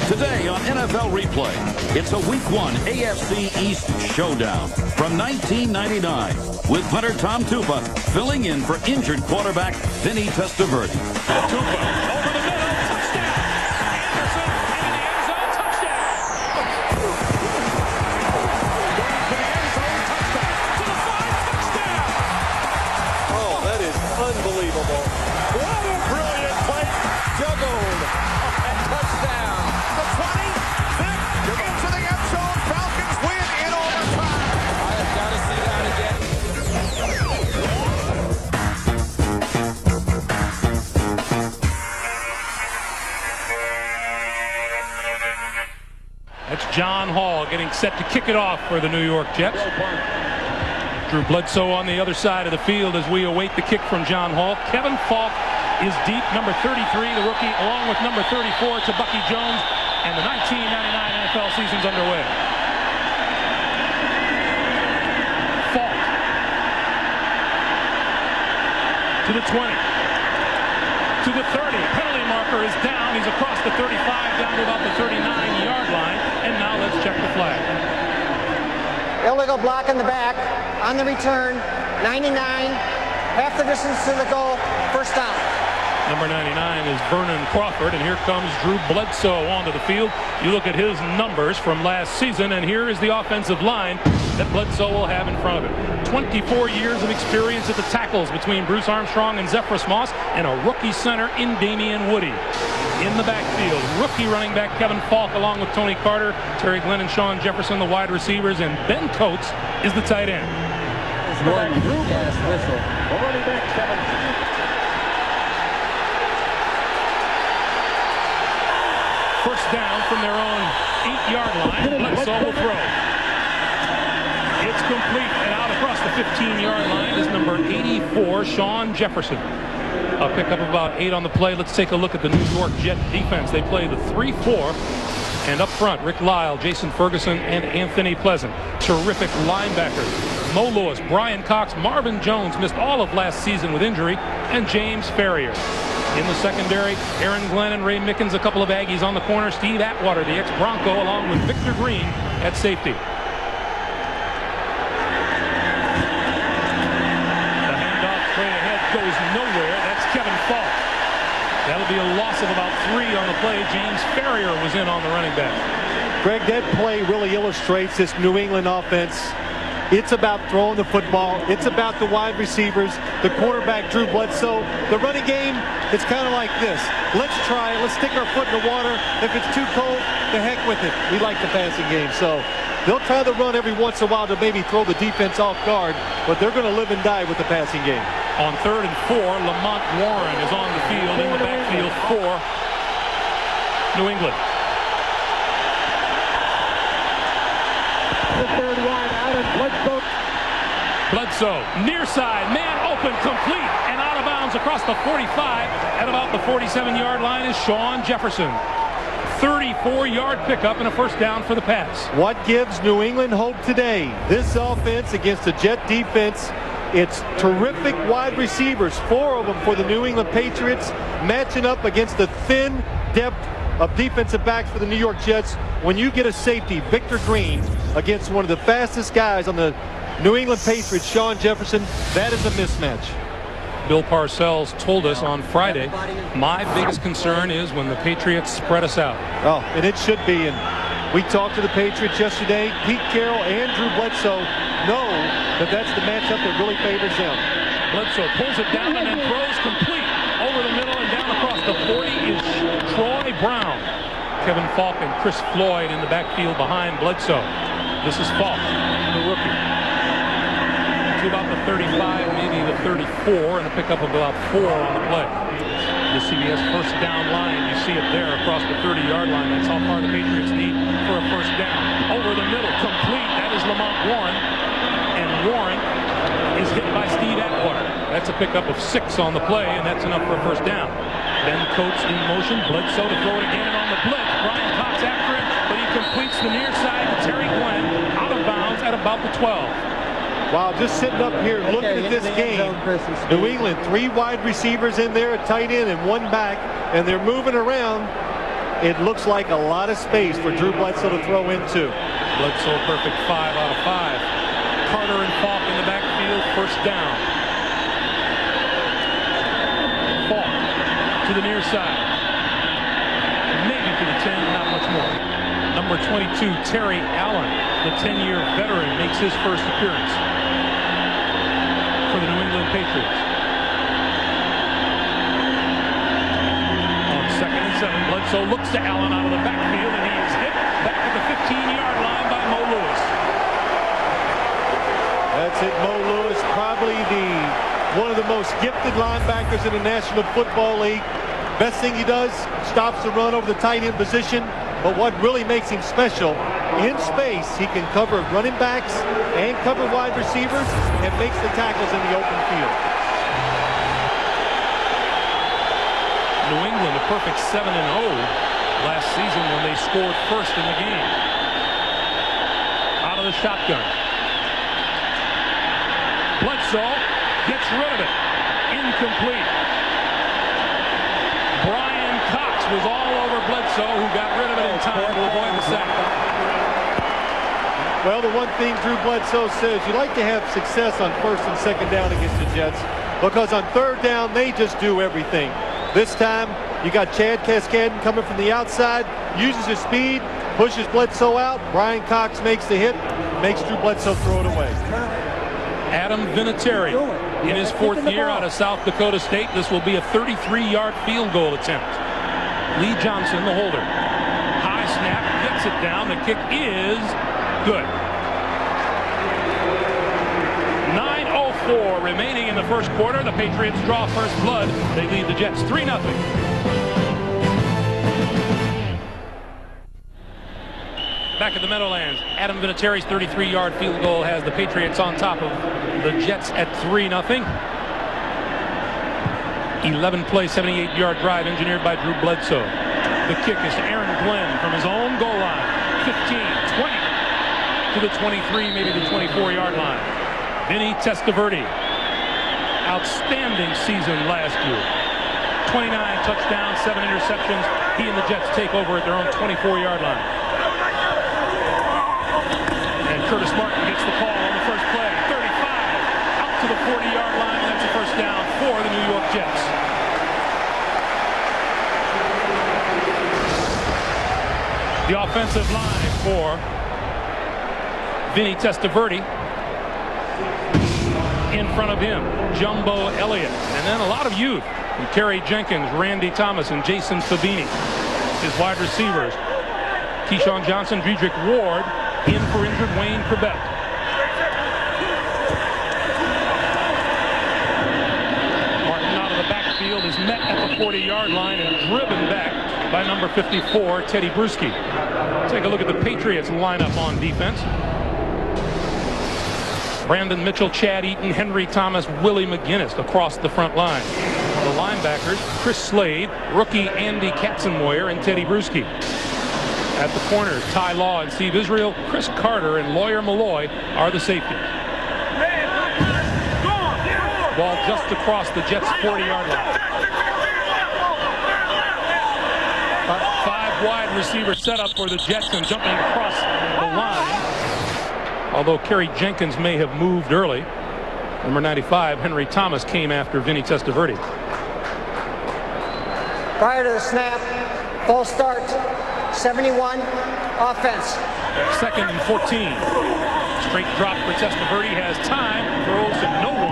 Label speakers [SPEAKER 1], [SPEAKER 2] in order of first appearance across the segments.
[SPEAKER 1] Today on NFL Replay, it's a Week 1 AFC East showdown from 1999 with punter Tom Tupa filling in for injured quarterback Vinny Testaverde.
[SPEAKER 2] Tupa over the middle, touchdown! Anderson into the end zone, touchdown! Going to the end zone, touchdown! To the 5, touchdown!
[SPEAKER 3] Oh, that is unbelievable. What a brilliant play. Juggled. And touchdown. The 20, Vic, into the end zone. Falcons win in overtime. I have got to see that again.
[SPEAKER 2] That's John Hall getting set to kick it off for the New York Jets. Drew Bledsoe on the other side of the field as we await the kick from John Hall. Kevin Falk is deep, number 33, the rookie, along with number 34, to Bucky Jones, and the 1999 NFL season's underway. Falk to the 20, to the 30. Penalty marker is down. He's across the 35, down to about the 39-yard line, and now let's check the flag.
[SPEAKER 4] Illegal block in the back, on the return, 99, half the distance to the goal, first down.
[SPEAKER 2] Number 99 is Vernon Crawford, and here comes Drew Bledsoe onto the field. You look at his numbers from last season, and here is the offensive line that Bledsoe will have in front of him. 24 years of experience at the tackles between Bruce Armstrong and Zephyrus Moss, and a rookie center in Damian Woody. In the backfield, rookie running back Kevin Falk along with Tony Carter, Terry Glenn and Sean Jefferson, the wide receivers, and Ben Coates is the tight end.
[SPEAKER 5] One gas whistle. Running back Kevin.
[SPEAKER 2] First down from their own 8-yard line. Bledsoe will throw. It's complete, and out across the 15-yard line is number 84, Sean Jefferson. A pickup of about 8 on the play. Let's take a look at the New York Jet defense. They play the 3-4, and up front, Rick Lyle, Jason Ferguson, and Anthony Pleasant. Terrific linebackers. Mo Lewis, Brian Cox, Marvin Jones missed all of last season with injury, and James Ferrier. In the secondary, Aaron Glenn and Ray Mickens, a couple of Aggies on the corner. Steve Atwater, the ex-Bronco, along with Victor Green at safety. The handoff straight ahead goes nowhere. That's Kevin Falk. That'll be a loss of about 3 on the play. James Ferrier was in on the running back.
[SPEAKER 6] Greg, that play really illustrates this New England offense. It's about throwing the football. It's about the wide receivers, the quarterback, Drew Bledsoe. The running game, it's kind of like this. Let's try it. Let's stick our foot in the water. If it's too cold, the heck with it. We like the passing game. So they'll try to run every once in a while to maybe throw the defense off guard, but they're going to live and die with the passing game.
[SPEAKER 2] On 3rd and 4, Lamont Warren is on the field in the backfield for New England.
[SPEAKER 5] The 3rd wide out, and
[SPEAKER 2] Bledsoe, near side, man open, complete, and out of bounds across the 45. At about the 47-yard line is Sean Jefferson. 34-yard pickup and a first down for the pass.
[SPEAKER 6] What gives New England hope today? This offense against the Jet defense. It's terrific wide receivers, 4 of them for the New England Patriots, matching up against the thin depth of defensive backs for the New York Jets. When you get a safety, Victor Green, against one of the fastest guys on the New England Patriots, Sean Jefferson, that is a mismatch.
[SPEAKER 2] Bill Parcells told us on Friday, my biggest concern is when the Patriots spread us out.
[SPEAKER 6] Oh, and it should be. And we talked to the Patriots yesterday. Pete Carroll and Drew Bledsoe know that that's the matchup that really favors them.
[SPEAKER 2] Bledsoe pulls it down and then throws complete over the middle, and down across the 40 is Troy Brown. Kevin Falk and Chris Floyd in the backfield behind Bledsoe. This is Falk, the rookie. To about the 35, maybe the 34, and a pickup of about 4 on the play. The CBS first down line, you see it there across the 30-yard line. That's how far the Patriots need for a first down. Over the middle, complete. That is Lamont Warren. And Warren is hit by Steve Atwater. That's a pickup of 6 on the play, and that's enough for a first down. Ben Coates in motion. Bledsoe to throw it again, and on the blitz, Brian Cox after him, but he completes the near side to Terry Glenn, out of bounds at about the 12.
[SPEAKER 6] Wow, just sitting up here looking at this game. New England, 3 wide receivers in there, a tight end and 1 back, and they're moving around. it looks like a lot of space for Drew Bledsoe to throw into.
[SPEAKER 2] Bledsoe perfect 5 out of 5. Carter and Falk in the backfield, first down. Falk to the near side. Maybe to the 10, not much more. Number 22, Terry Allen, the 10-year veteran, makes his first appearance for the New England Patriots. On 2nd and 7, Bledsoe looks to Allen out of the backfield, and he is hit back at the 15-yard line by Mo Lewis.
[SPEAKER 6] That's it, Mo Lewis, probably one of the most gifted linebackers in the National Football League. Best thing he does, stops the run over the tight end position. But what really makes him special, in space, he can cover running backs and cover wide receivers and makes the tackles in the open field.
[SPEAKER 2] New England a perfect 7-0 last season when they scored first in the game. Out of the shotgun. Bledsoe gets rid of it. Incomplete. Brian Cox was all over Bledsoe, who got rid of it in time to avoid the sack.
[SPEAKER 6] Well, the one thing Drew Bledsoe says, you like to have success on 1st and 2nd down against the Jets, because on 3rd down, they just do everything. This time, you got Chad Cascadden coming from the outside, uses his speed, pushes Bledsoe out. Brian Cox makes the hit, makes Drew Bledsoe throw it away.
[SPEAKER 2] Adam Vinatieri in his 4th year out of South Dakota State. This will be a 33-yard field goal attempt. Lee Johnson, the holder. High snap, gets it down. The kick is good. 9:04 remaining in the first quarter. The Patriots draw first blood. They lead the Jets 3-0. Back at the Meadowlands, Adam Vinatieri's 33-yard field goal has the Patriots on top of the Jets at 3-0. 11-play, 78-yard drive engineered by Drew Bledsoe. The kick is to Aaron Glenn from his own goal line. 15, 20, to the 23, maybe the 24-yard line. Vinny Testaverde. Outstanding season last year. 29 touchdowns, 7 interceptions. He and the Jets take over at their own 24-yard line. And Curtis Martin gets the call on the first play. 35 out to the 40-yard line. That's a first down for the New York Jets. The offensive line for Vinny Testaverde. In front of him, Jumbo Elliott. And then a lot of youth. Terry Jenkins, Randy Thomas, and Jason Fabini. His wide receivers. Keyshawn Johnson, Dedrick Ward, in for injured Wayne Corbett. Martin out of the backfield is met at the 40-yard line and driven back by number 54, Teddy Bruschi. Take a look at the Patriots lineup on defense. Brandon Mitchell, Chad Eaton, Henry Thomas, Willie McGinnis across the front line. The linebackers, Chris Slade, rookie Andy Katzenmoyer, and Teddy Bruschi. At the corners, Ty Law and Steve Israel, Chris Carter and Lawyer Malloy are the safeties. Ball just across the Jets' 40-yard line. 5 wide receiver setup for the Jets and jumping across the line. Although Kerry Jenkins may have moved early. Number 95, Henry Thomas, came after Vinny Testaverde.
[SPEAKER 4] Prior to the snap, full start, 71, offense.
[SPEAKER 2] 2nd and 14. Straight drop for Testaverde, has time, throws to no one.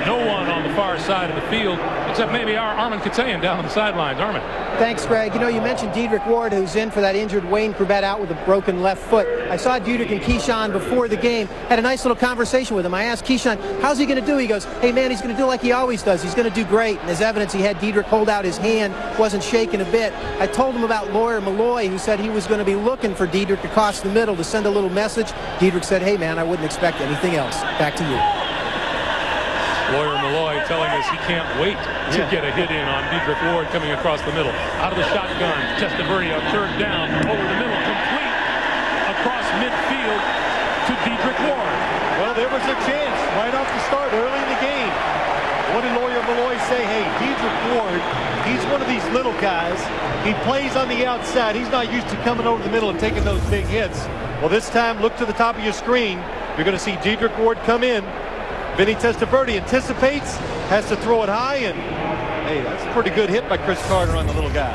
[SPEAKER 2] No one on the far side of the field, except maybe our Armin Katayan down on the sidelines. Armin.
[SPEAKER 7] Thanks, Greg. You know, you mentioned Dedrick Ward, who's in for that injured Wayne Corbett out with a broken left foot. I saw Dedrick and Keyshawn before the game, had a nice little conversation with him. I asked Keyshawn, how's he going to do? He goes, hey, man, he's going to do like he always does. He's going to do great. And as evidence, he had Dedrick hold out his hand, wasn't shaking a bit. I told him about Lawyer Malloy, who said he was going to be looking for Dedrick across the middle to send a little message. Dedrick said, hey, man, I wouldn't expect anything else. Back to you.
[SPEAKER 2] Lawyer Malloy telling us he can't wait to get a hit in on Dedrick Ward coming across the middle. Out of the shotgun, Testaverde on 3rd down, over the middle, complete across midfield to Dedrick Ward.
[SPEAKER 6] Well, there was a chance right off the start early in the game. What did Lawyer Malloy say? Hey, Dedrick Ward, he's one of these little guys. He plays on the outside. He's not used to coming over the middle and taking those big hits. Well, this time, look to the top of your screen. You're going to see Dedrick Ward come in. Vinny Testaverde anticipates, has to throw it high, and hey, that's a pretty good hit by Chris Carter on the little guy.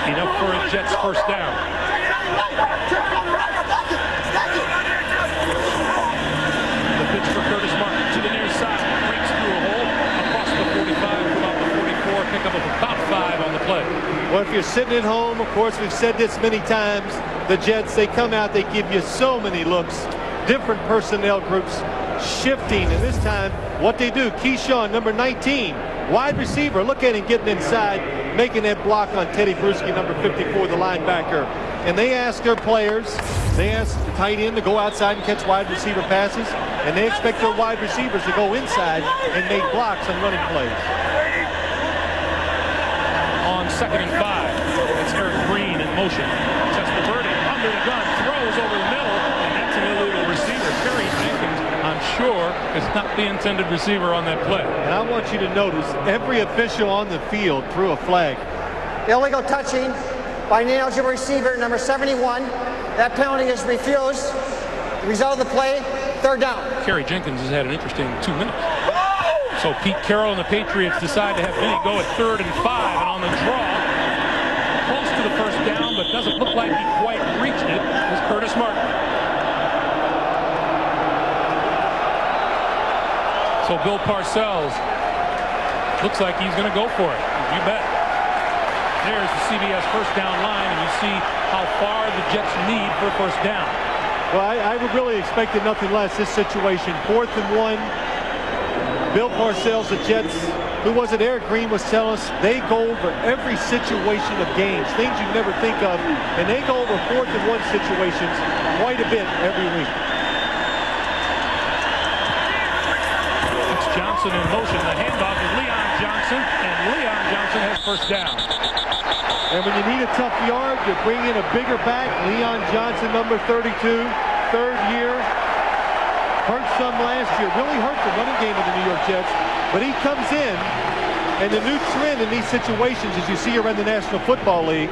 [SPEAKER 2] Enough for a Jets first down. The pitch for Curtis Martin to the near side. Breaks through a hole across the 45 to about the 44. Pick up of about 5 on the play.
[SPEAKER 6] Well, if you're sitting at home, of course, we've said this many times, the Jets, they come out, they give you so many looks, different personnel groups, shifting, and this time, what they do, Keyshawn, number 19, wide receiver, look at him getting inside, making that block on Teddy Bruschi, number 54, the linebacker. And they ask their players, they ask the tight end to go outside and catch wide receiver passes, and they expect their wide receivers to go inside and make blocks on running plays.
[SPEAKER 2] On 2nd and 5, it's Eric Green in motion. Testaverde under the gun, throws over the middle, and that's an illegal receiver. Kerry Jenkins, I'm sure, is not the intended receiver on that play.
[SPEAKER 6] And I want you to notice every official on the field threw a flag.
[SPEAKER 4] Illegal touching by an ineligible receiver, number 71. That penalty is refused. The result of the play, 3rd down.
[SPEAKER 2] Kerry Jenkins has had an interesting 2 minutes. So Pete Carroll and the Patriots decide to have Vinny go at 3rd and 5, and on the draw, close to the first down, but doesn't look like he quite reached it, is Curtis Martin. So Bill Parcells looks like he's going to go for it. You bet. There's the CBS first down line, and you see how far the Jets need for a first down.
[SPEAKER 6] Well, I would really expected nothing less this situation. 4th and 1. Bill Parcells, the Jets, who was it? Eric Green was telling us they go over every situation of games, things you never think of, and they go over 4th and 1 situations quite a bit every week.
[SPEAKER 2] It's Johnson in motion. The handoff is Leon Johnson, and Leon Johnson has first down.
[SPEAKER 6] And when you need a tough yard, you bring in a bigger back. Leon Johnson, number 32, 3rd year. Hurt some last year, really hurt the running game of the New York Jets, but he comes in, and the new trend in these situations, as you see around the National Football League,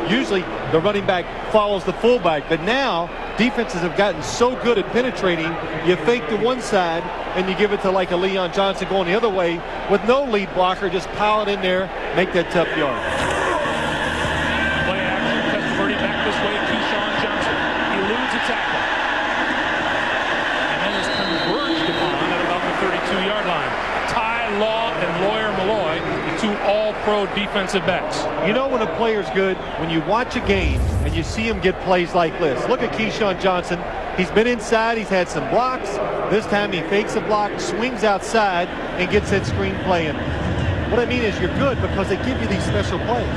[SPEAKER 6] usually the running back follows the fullback, but now defenses have gotten so good at penetrating, you fake to one side, and you give it to like a Leon Johnson going the other way with no lead blocker, just pile it in there, make that tough yard.
[SPEAKER 2] Play action, Testaverde back this way, Keyshawn Johnson eludes a tackle. At about the 32-yard line. Ty Law and Lawyer Malloy, the 2 all-pro defensive backs.
[SPEAKER 6] You know when a player's good, when you watch a game and you see him get plays like this. Look at Keyshawn Johnson. He's been inside. He's had some blocks. This time he fakes a block, swings outside, and gets that screen play in. What I mean is you're good because they give you these special plays.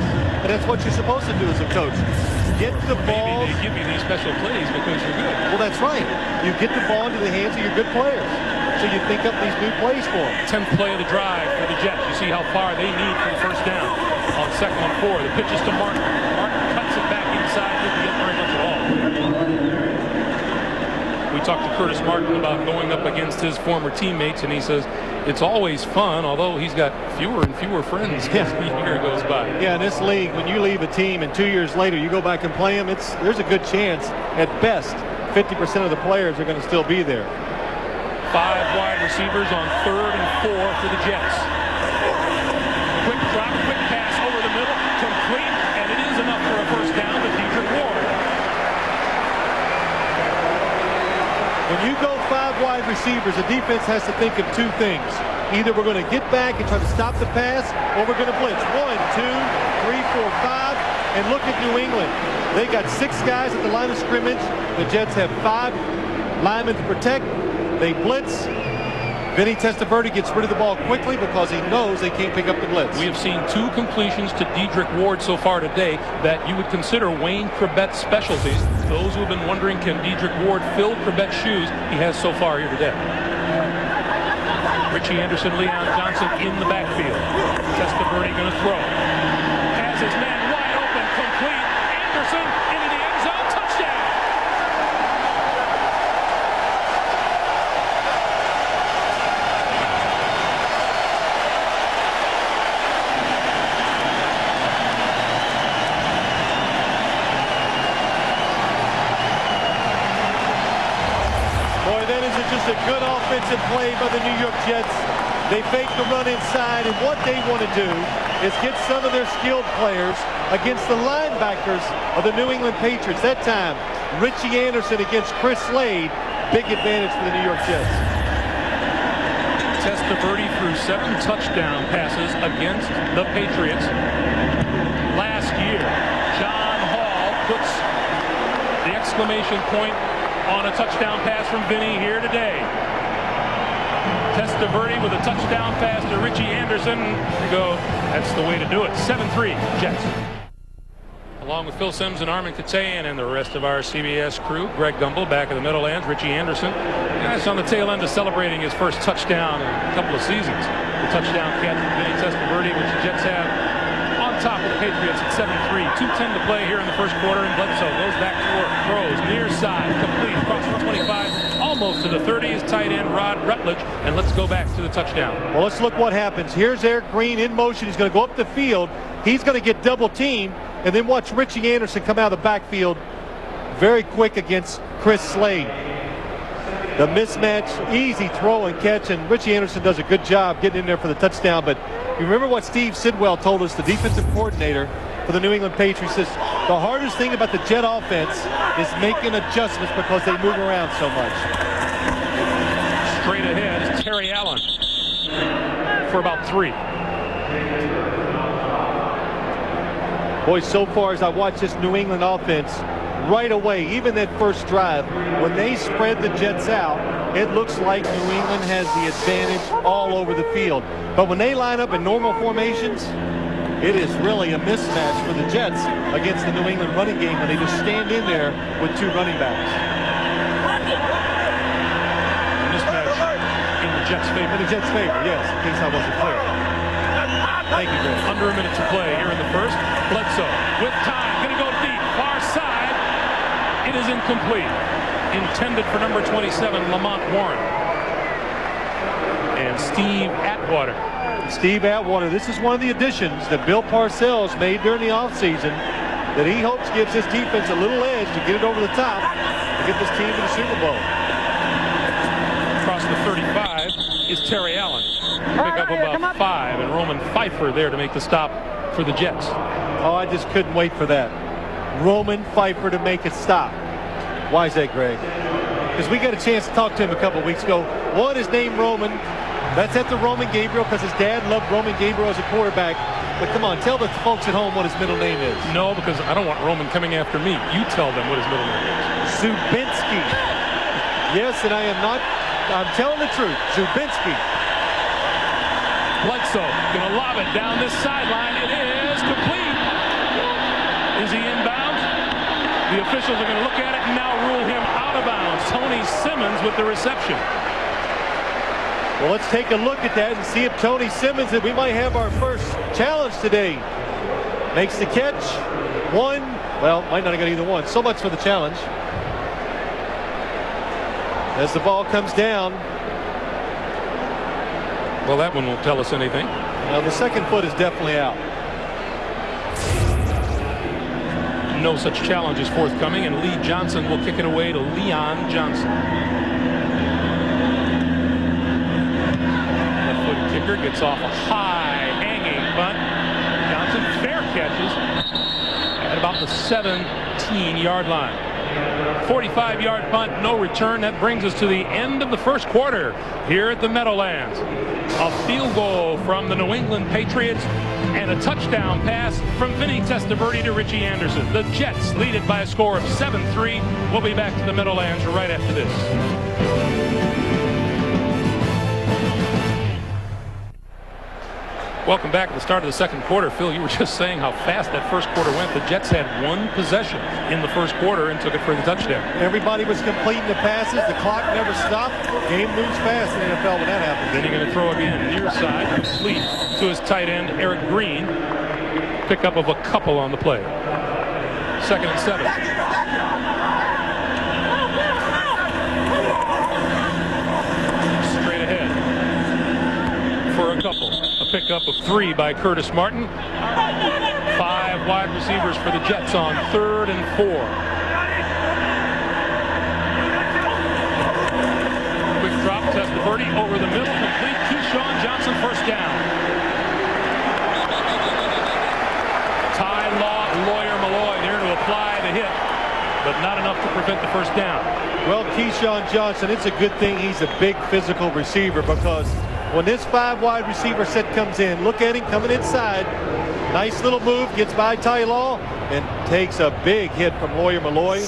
[SPEAKER 6] And that's what you're supposed to do as a coach. Get the ball.
[SPEAKER 2] Maybe they give you these special plays because you're good.
[SPEAKER 6] Well, that's right. You get the ball into the hands of your good players. So you think up these new plays for them.
[SPEAKER 2] 10th play of the drive for the Jets. You see how far they need for the first down. On 2nd and 4, the pitch is to Martin. Martin cuts it back inside. Didn't get very much at all. We talked to Curtis Martin about going up against his former teammates, and he says it's always fun, although he's got fewer and fewer friends as the year goes by.
[SPEAKER 6] Yeah, in this league, when you leave a team and 2 years later you go back and play them, there's a good chance, at best, 50% of the players are going to still be there.
[SPEAKER 2] 5 wide receivers on 3rd and 4 for the Jets. Quick drop, quick pass over the middle, complete, and it is enough for a first down to Dedrick Ward.
[SPEAKER 6] When you go 5 wide receivers, the defense has to think of 2 things. Either we're going to get back and try to stop the pass, or we're going to blitz. 1, 2, 3, 4, 5. And look at New England. They got 6 guys at the line of scrimmage. The Jets have 5 linemen to protect. They blitz. Vinny Testaverde gets rid of the ball quickly because he knows they can't pick up the blitz.
[SPEAKER 2] We have seen 2 completions to Dedrick Ward so far today that you would consider Wayne Crebet's specialties. Those who have been wondering, can Dedrick Ward fill Crebet's shoes? He has so far here today. Richie Anderson, Leon Johnson in the backfield. Testaverde going to throw. Has his man wide open, complete. Anderson into the end zone, touchdown.
[SPEAKER 6] just a good offensive play by the New York Jets. They fake the run inside, and what they want to do is get some of their skilled players against the linebackers of the New England Patriots. That time, Richie Anderson against Chris Slade. Big advantage for the New York Jets.
[SPEAKER 2] Testaverde threw 7 touchdown passes against the Patriots last year. John Hall puts the exclamation point on a touchdown pass from Vinny here today. Testaverde with a touchdown pass to Richie Anderson. There you go. That's the way to do it. 7-3 Jets. Along with Phil Simms and Armin Katayan and the rest of our CBS crew, Greg Gumbel back at the Meadowlands, Richie Anderson. That's on the tail end of celebrating his first touchdown in a couple of seasons. The touchdown catch from Vinny Testaverde, which the Jets have on top of the Patriots at 7-3. 2:10 to play here in the first quarter, and Bledsoe goes back to work. Throws near side, complete across the 25, almost to the 30. Is tight end Rod Rutledge, and let's go back to the touchdown.
[SPEAKER 6] Well, let's look what happens. Here's Eric Green in motion. He's going to go up the field. He's going to get double teamed, and then watch Richie Anderson come out of the backfield very quick against Chris Slade. The mismatch, easy throw and catch, and Richie Anderson does a good job getting in there for the touchdown. But you remember what Steve Sidwell told us, the defensive coordinator for the New England Patriots, says the hardest thing about the Jet offense is making adjustments because they move around so much.
[SPEAKER 2] Straight ahead is Terry Allen for about 3.
[SPEAKER 6] Boy, so far as I watch this New England offense, right away, even that first drive, when they spread the Jets out, it looks like New England has the advantage all over the field. But when they line up in normal formations, it is really a mismatch for the Jets against the New England running game when they just stand in there with 2 running backs.
[SPEAKER 2] Mismatch in the Jets' favor.
[SPEAKER 6] In the Jets' favor, yes, in case I wasn't clear. Thank you, Greg.
[SPEAKER 2] Under a minute to play here in the first. Bledsoe with time, going to go deep, far side. It is incomplete. Intended for number 27, Lamont Warren. And Steve Atwater.
[SPEAKER 6] Steve Atwater, this is one of the additions that Bill Parcells made during the offseason that he hopes gives his defense a little edge to get it over the top to get this team to the Super Bowl.
[SPEAKER 2] Across the 35 is Terry Allen. Pick up about 5, and Roman Pfeiffer there to make the stop for the Jets.
[SPEAKER 6] Oh, I just couldn't wait for that. Roman Pfeiffer to make a stop. Why is that, Greg? Because we got a chance to talk to him a couple weeks ago. One, his name Roman. That's after Roman Gabriel because his dad loved Roman Gabriel as a quarterback. But come on, tell the folks at home what his middle name is.
[SPEAKER 2] No, because I don't want Roman coming after me. You tell them what his middle name is.
[SPEAKER 6] Zubinsky. Yes, and I am not. I'm telling the truth. Zubinsky.
[SPEAKER 2] Bledsoe going to lob it down this sideline. It is complete. Is he inbounds? The officials are going to look at it and now rule him out of bounds. Tony Simmons with the reception.
[SPEAKER 6] Well, let's take a look at that and see if Tony Simmons, that we might have our first challenge today, makes the catch. 1, well, might not have got either one. So much for the challenge. As the ball comes down.
[SPEAKER 2] Well, that one won't tell us anything.
[SPEAKER 6] Well, the second foot is definitely out.
[SPEAKER 2] No such challenge is forthcoming, and Lee Johnson will kick it away to Leon Johnson. Left foot kicker gets off a high hanging bunt. Johnson fair catches at about the 17-yard line. 45-yard punt, no return. That brings us to the end of the first quarter here at the Meadowlands. A field goal from the New England Patriots and a touchdown pass from Vinny Testaverde to Richie Anderson. The Jets lead it by a score of 7-3. We'll be back to the Meadowlands right after this. Welcome back at the start of the second quarter. Phil, you were just saying how fast that first quarter went. The Jets had 1 possession in the first quarter and took it for the touchdown.
[SPEAKER 6] Everybody was completing the passes. The clock never stopped. Game moves fast in the NFL when that happens.
[SPEAKER 2] Then you're going to throw again near side, complete to his tight end, Eric Green. Pickup of a couple on the play. 2nd and 7. Straight ahead for a couple. A pickup of 3 by Curtis Martin. 5 wide receivers for the Jets on 3rd and 4. Testaverde over the middle, complete. Keyshawn Johnson, first down. Ty Law, Lawyer Malloy there to apply the hit, but not enough to prevent the first down.
[SPEAKER 6] Well, Keyshawn Johnson, it's a good thing he's a big physical receiver, because when this 5 wide receiver set comes in, look at him coming inside. Nice little move, gets by Ty Law and takes a big hit from Lawyer Malloy.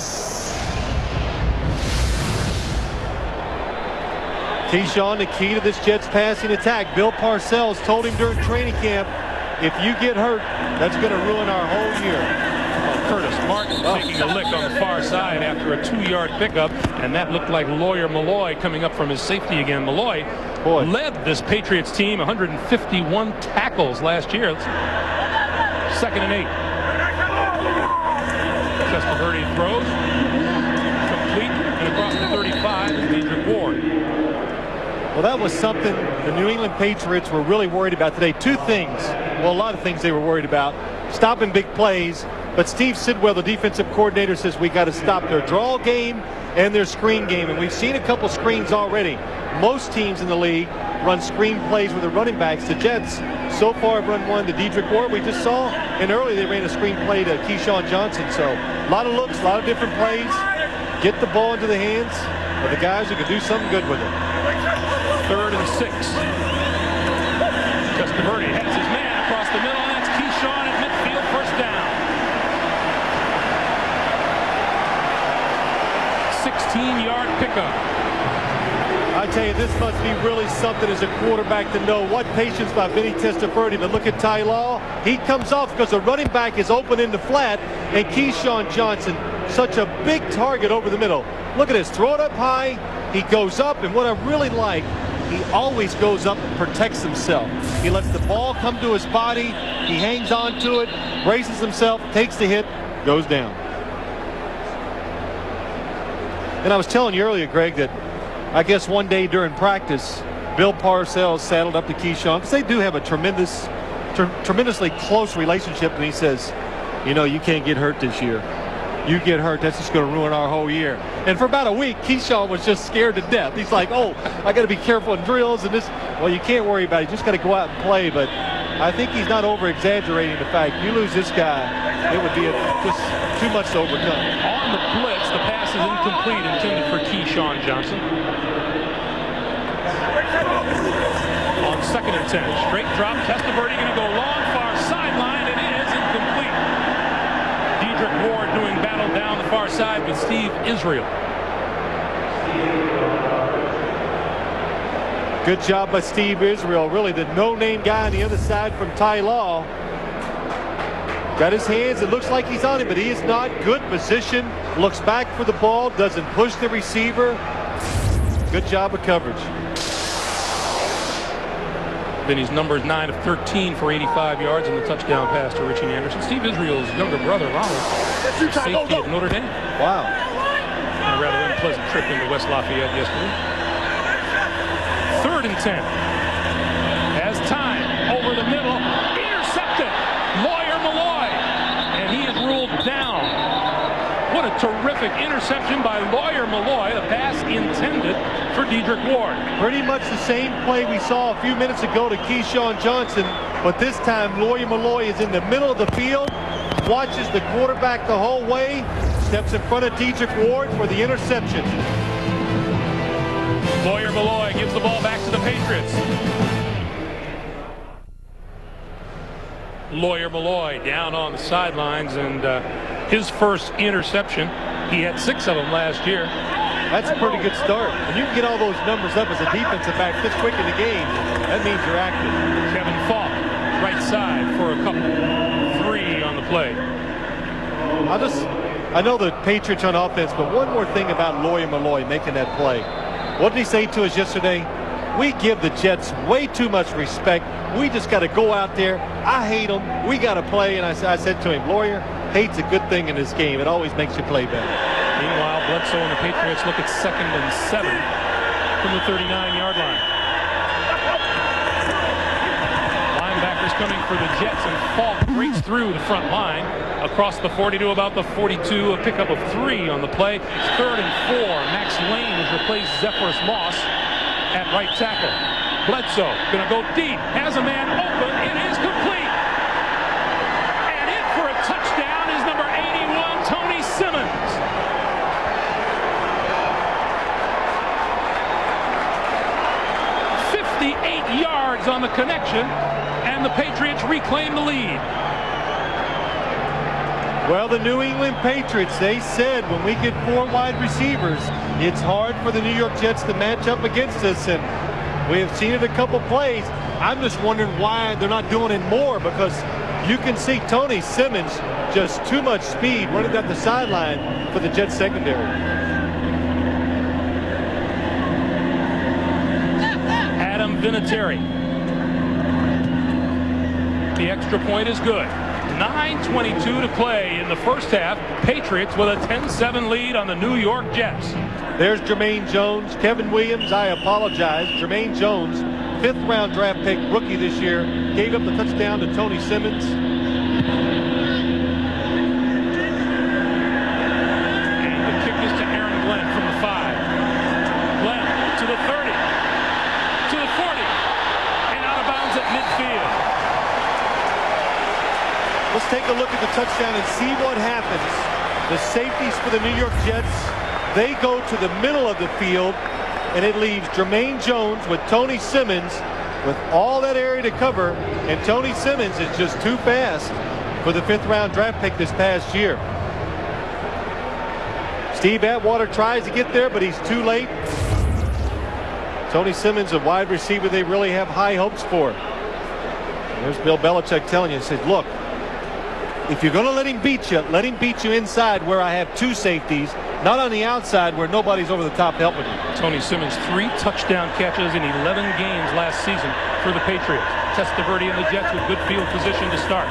[SPEAKER 6] Keyshawn, the key to this Jets passing attack. Bill Parcells told him during training camp, if you get hurt, that's going to ruin our whole year.
[SPEAKER 2] Curtis Martin taking a lick on the far side after a 2-yard pickup, and that looked like Lawyer Malloy coming up from his safety again. Malloy led this Patriots team 151 tackles last year. 2nd and 8. Testaverde throws, complete, and across the 35 is Dedrick Ward.
[SPEAKER 6] Well, that was something the New England Patriots were really worried about today. 2 things. Well, a lot of things they were worried about. Stopping big plays. But Steve Sidwell, the defensive coordinator, says we got to stop their draw game and their screen game. And we've seen a couple screens already. Most teams in the league run screen plays with the running backs. The Jets so far have run one to Dedrick Ward we just saw. And earlier they ran a screen play to Keyshawn Johnson. So a lot of looks, a lot of different plays. Get the ball into the hands of the guys who can do something good with it.
[SPEAKER 2] 3rd and 6. Testaverde has his man across the middle, and that's Keyshawn at midfield, first down. 16-yard pickup.
[SPEAKER 6] I tell you, this must be really something as a quarterback to know what patience by Vinny Testaverde. But look at Ty Law. He comes off because the running back is open in the flat, and Keyshawn Johnson, such a big target over the middle. Look at this, throw it up high. He goes up, and what I really like, he always goes up and protects himself. He lets the ball come to his body. He hangs on to it, braces himself, takes the hit, goes down. And I was telling you earlier, Greg, that I guess one day during practice, Bill Parcells saddled up to Keyshawn, because they do have a tremendously close relationship, and he says, you know, you can't get hurt this year. You get hurt, that's just going to ruin our whole year. And for about a week, Keyshawn was just scared to death. He's like, oh, I got to be careful in drills and this. Well, you can't worry about it. You just got to go out and play. But I think he's not over-exaggerating the fact you lose this guy, it would be just too much to overcome.
[SPEAKER 2] On the blitz, the pass is incomplete, intended for Keyshawn Johnson. On 2nd and 10, straight drop. Testaverde going to go long, far sideline. It is incomplete. Dedrick Ward doing battle down the far side with Steve Israel.
[SPEAKER 6] Good job by Steve Israel. Really the no-name guy on the other side from Ty Law. Got his hands. It looks like he's on it, but he is not. Good position. Looks back for the ball. Doesn't push the receiver. Good job of coverage.
[SPEAKER 2] Vinny's numbers 9 of 13 for 85 yards and the touchdown pass to Richie Anderson. Steve Israel's younger brother, Ronald, safety at Notre Dame.
[SPEAKER 6] Wow.
[SPEAKER 2] A rather unpleasant trip into West Lafayette yesterday. 3rd and 10. Has time over the middle. Intercepted. Lawyer Malloy. And he is ruled down. What a terrific interception by Lawyer Malloy. A pass intended for Dedrick Ward.
[SPEAKER 6] Pretty much the same play we saw a few minutes ago to Keyshawn Johnson, but this time Lawyer Malloy is in the middle of the field, watches the quarterback the whole way, steps in front of Dedrick Ward for the interception.
[SPEAKER 2] Lawyer Malloy gives the ball back to the Patriots. Lawyer Malloy down on the sidelines, and his first interception. He had 6 of them last year.
[SPEAKER 6] That's a pretty good start. And you can get all those numbers up as a defensive back this quick in the game. That means you're active.
[SPEAKER 2] Kevin Falk, right side for a couple. 3 on the play.
[SPEAKER 6] I know the Patriots on offense, but one more thing about Lawyer Malloy making that play. What did he say to us yesterday? We give the Jets way too much respect. We just got to go out there. I hate them. We got to play. And I said to him, Lawyer, hate's a good thing in this game. It always makes you play better.
[SPEAKER 2] Meanwhile, Bledsoe and the Patriots look at 2nd and 7 from the 39-yard line. Linebackers coming for the Jets, and Falk breaks through the front line across the 40 to about the 42. A pickup of 3 on the play. 3rd and 4. Max Lane has replaced Zephyrus Moss. at right tackle. Bledsoe going to go deep. Has a man open. It is complete. And in for a touchdown is number 81, Tony Simmons. Yards on the connection, and the Patriots reclaim the lead.
[SPEAKER 6] Well, the New England Patriots, they said when we get 4 wide receivers, it's hard for the New York Jets to match up against us, and we have seen it a couple plays. I'm just wondering why they're not doing it more, because you can see Tony Simmons, just too much speed running down the sideline for the Jets secondary.
[SPEAKER 2] Vinatieri. The extra point is good. 9:22 to play in the first half. Patriots with a 10-7 lead on the New York Jets.
[SPEAKER 6] There's Jermaine Jones. Kevin Williams, I apologize. Jermaine Jones, 5th round draft pick, rookie this year, gave up the touchdown to Tony Simmons.
[SPEAKER 2] And the kick is to Aaron Glenn from the 5. Glenn to the 30. To the 40, and out of bounds at midfield.
[SPEAKER 6] Let's take a look at the touchdown and see what happens. The safeties for the New York Jets, they go to the middle of the field, and it leaves Jermaine Jones with Tony Simmons with all that area to cover, and Tony Simmons is just too fast for the 5th round draft pick this past year. Steve Atwater tries to get there, but he's too late. Tony Simmons, a wide receiver they really have high hopes for. There's Bill Belichick telling you, he said, look, if you're going to let him beat you inside where I have 2 safeties, not on the outside where nobody's over the top helping you.
[SPEAKER 2] Tony Simmons, 3 touchdown catches in 11 games last season for the Patriots. Testaverde and the Jets with good field position to start.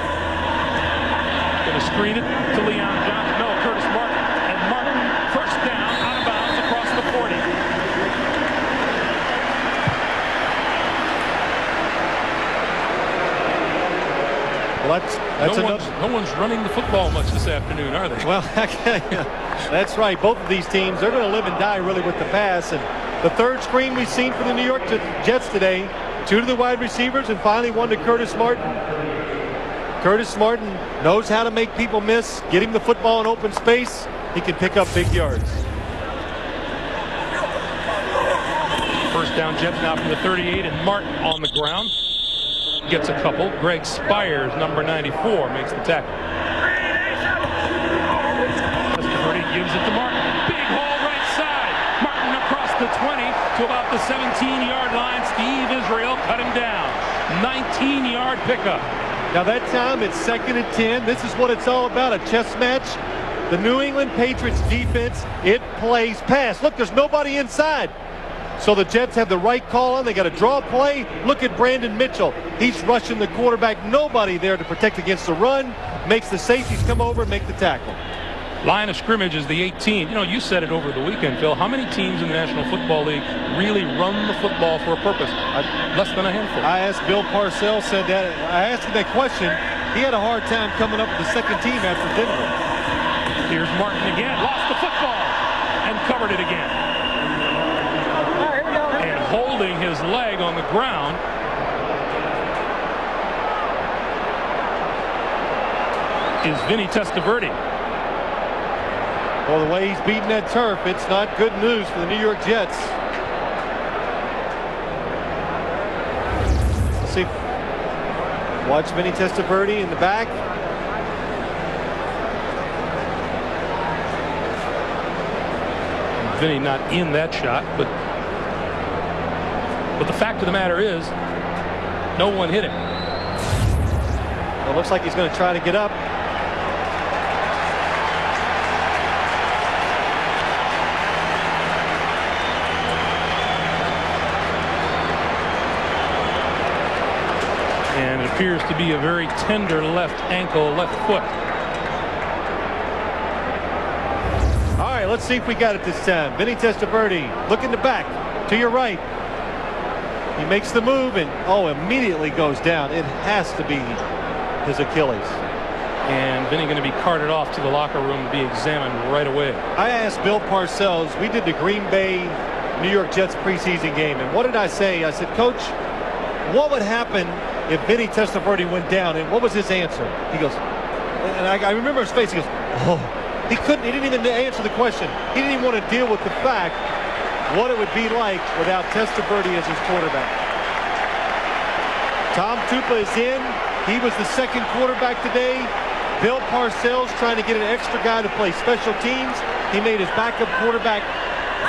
[SPEAKER 2] Going to screen it to Leon Johnson. No, Curtis Martin. And Martin, first down, out of bounds across the 40.
[SPEAKER 6] Well,
[SPEAKER 2] no one's running the football much this afternoon, are they?
[SPEAKER 6] Well, that's right. Both of these teams, they're going to live and die really with the pass. And the 3rd screen we've seen for the New York Jets today, 2 to the wide receivers and finally 1 to Curtis Martin. Curtis Martin knows how to make people miss, get him the football in open space. He can pick up big yards.
[SPEAKER 2] First down Jets now from the 38, and Martin on the ground. Gets a couple. Greg Spires, number 94, makes the tackle. Testaverde gives it to Martin. Big hole right side. Martin across the 20 to about the 17-yard line. Steve Israel cut him down. 19-yard pickup.
[SPEAKER 6] Now that time it's 2nd and 10. This is what it's all about, a chess match. The New England Patriots defense, it plays pass. Look, there's nobody inside. So the Jets have the right call on. They got a draw play. Look at Brandon Mitchell. He's rushing the quarterback. Nobody there to protect against the run. Makes the safeties come over and make the tackle.
[SPEAKER 2] Line of scrimmage is the 18. You know, you said it over the weekend, Phil. How many teams in the National Football League really run the football for a purpose? Less than a handful.
[SPEAKER 6] I asked Bill Parcells, said that. I asked him that question. He had a hard time coming up with the 2nd team after Denver.
[SPEAKER 2] Here's Martin again. Lost the football and covered it again. Holding his leg on the ground. Is Vinny Testaverde.
[SPEAKER 6] Well, the way he's beating that turf, it's not good news for the New York Jets. Let's see. Watch Vinny Testaverde in the back.
[SPEAKER 2] Vinny not in that shot, but the fact of the matter is, no one hit him.
[SPEAKER 6] It looks like he's going to try to get up.
[SPEAKER 2] And it appears to be a very tender left ankle, left foot.
[SPEAKER 6] All right, let's see if we got it this time. Vinny Testaverde, look in the back, to your right. He makes the move and, immediately goes down. It has to be his Achilles.
[SPEAKER 2] And Vinny going to be carted off to the locker room to be examined right away.
[SPEAKER 6] I asked Bill Parcells, we did the Green Bay New York Jets preseason game. And what did I say? I said, Coach, what would happen if Vinny Testaverde went down? And what was his answer? He goes, and I remember his face. He goes, oh. He didn't even answer the question. He didn't even want to deal with the fact what it would be like without Testaverde as his quarterback. Tom Tupa is in. He was the second quarterback today. Bill Parcells trying to get an extra guy to play special teams. He made his backup quarterback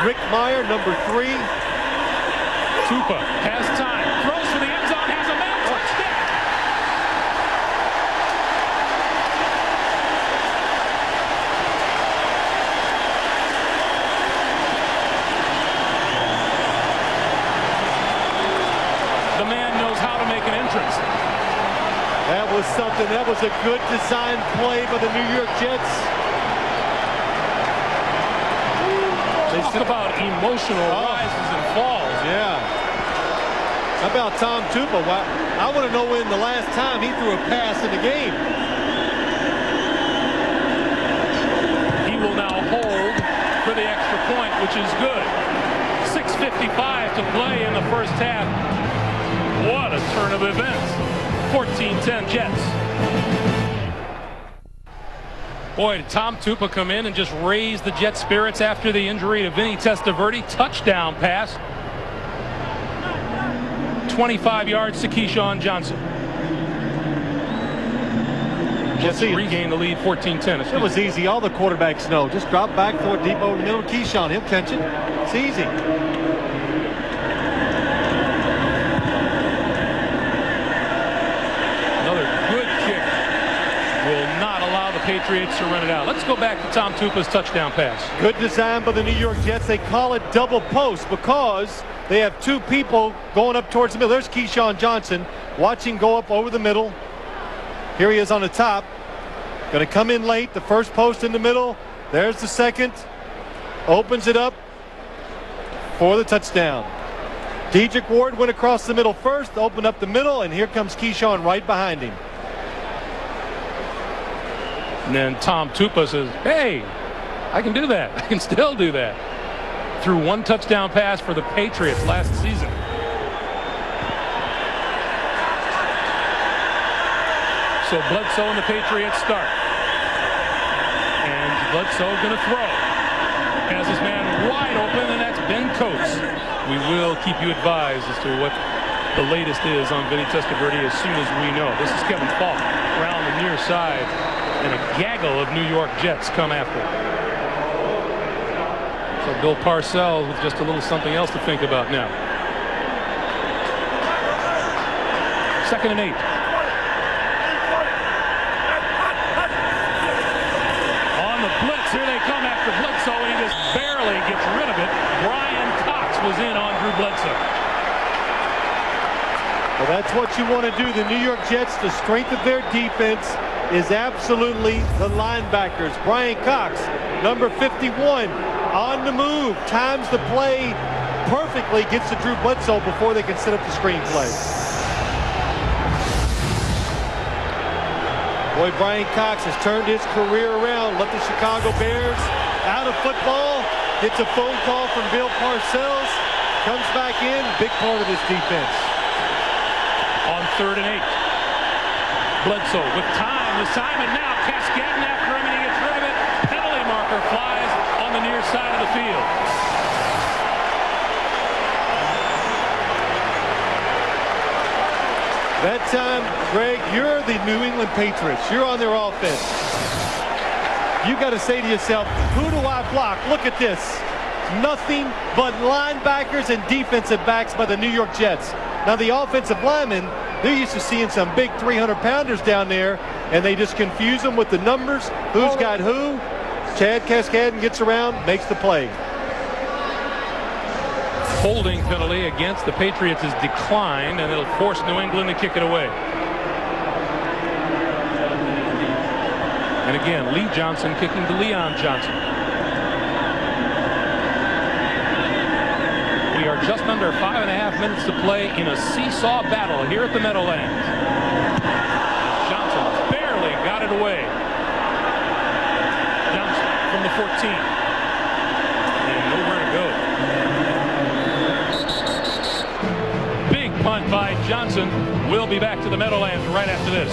[SPEAKER 6] Rick Meyer, number 3.
[SPEAKER 2] Tupa has time, throws for the end zone, has a man, touchdown. The man knows how to make an entrance.
[SPEAKER 6] That was something. That was a good design play by the New York Jets.
[SPEAKER 2] Talk about emotional rises and falls.
[SPEAKER 6] Yeah. How about Tom Tupa? I want to know when the last time he threw a pass in the game.
[SPEAKER 2] He will now hold for the extra point, which is good. 6:55 to play in the first half. What a turn of events. 14-10 Jets. Boy, did Tom Tupa come in and just raise the Jet spirits after the injury to Vinny Testaverde. Touchdown pass. 25 yards to Keyshawn Johnson. Jets regain the lead 14-10.
[SPEAKER 6] It was easy. All the quarterbacks know. Just drop back, throw it deep over the middle. Keyshawn, he'll catch it. It's easy.
[SPEAKER 2] Patriots to run it out. Let's go back to Tom Tupa's touchdown pass.
[SPEAKER 6] Good design by the New York Jets. They call it double post because they have 2 people going up towards the middle. There's Keyshawn Johnson. Watch him go up over the middle. Here he is on the top. Going to come in late. The first post in the middle. There's the second. Opens it up for the touchdown. Dedrick Ward went across the middle first, opened up the middle, and here comes Keyshawn right behind him.
[SPEAKER 2] And then Tom Tupa says, hey, I can do that. I can still do that. Threw 1 touchdown pass for the Patriots last season. So Bledsoe and the Patriots start. And Bledsoe going to throw. Has his man wide open, and that's Ben Coates. We will keep you advised as to what the latest is on Vinny Testaverde as soon as we know. This is Kevin Falk around the near side. And a gaggle of New York Jets come after. So Bill Parcells with just a little something else to think about now. 2nd and 8. On the blitz, here they come after Bledsoe, and he just barely gets rid of it. Brian Cox was in on Drew Bledsoe.
[SPEAKER 6] Well, that's what you want to do. The New York Jets, the strength of their defense is absolutely the linebackers. Brian Cox, number 51, on the move, times the play perfectly, gets to Drew Bledsoe before they can set up the screenplay. Boy, Brian Cox has turned his career around, left the Chicago Bears out of football, gets a phone call from Bill Parcells, comes back in, big part of this defense.
[SPEAKER 2] On 3rd and 8. Bledsoe with time. Simon now cascading after him, and he gets rid of it. Penalty marker flies on the near side of the field.
[SPEAKER 6] That time, Greg, you're the New England Patriots. You're on their offense. You got to say to yourself, who do I block? Look at this. Nothing but linebackers and defensive backs by the New York Jets. Now the offensive linemen, they're used to seeing some big 300-pounders down there, and they just confuse them with the numbers. Who's got who? Chad Cascadden gets around, makes the play.
[SPEAKER 2] Holding penalty against the Patriots is declined, and it'll force New England to kick it away. And again, Lee Johnson kicking to Leon Johnson. We are just under 5.5 minutes to play in a seesaw battle here at the Meadowlands. Johnson barely got it away. Johnson from the 14. And nowhere to go. back to the Meadowlands right after this.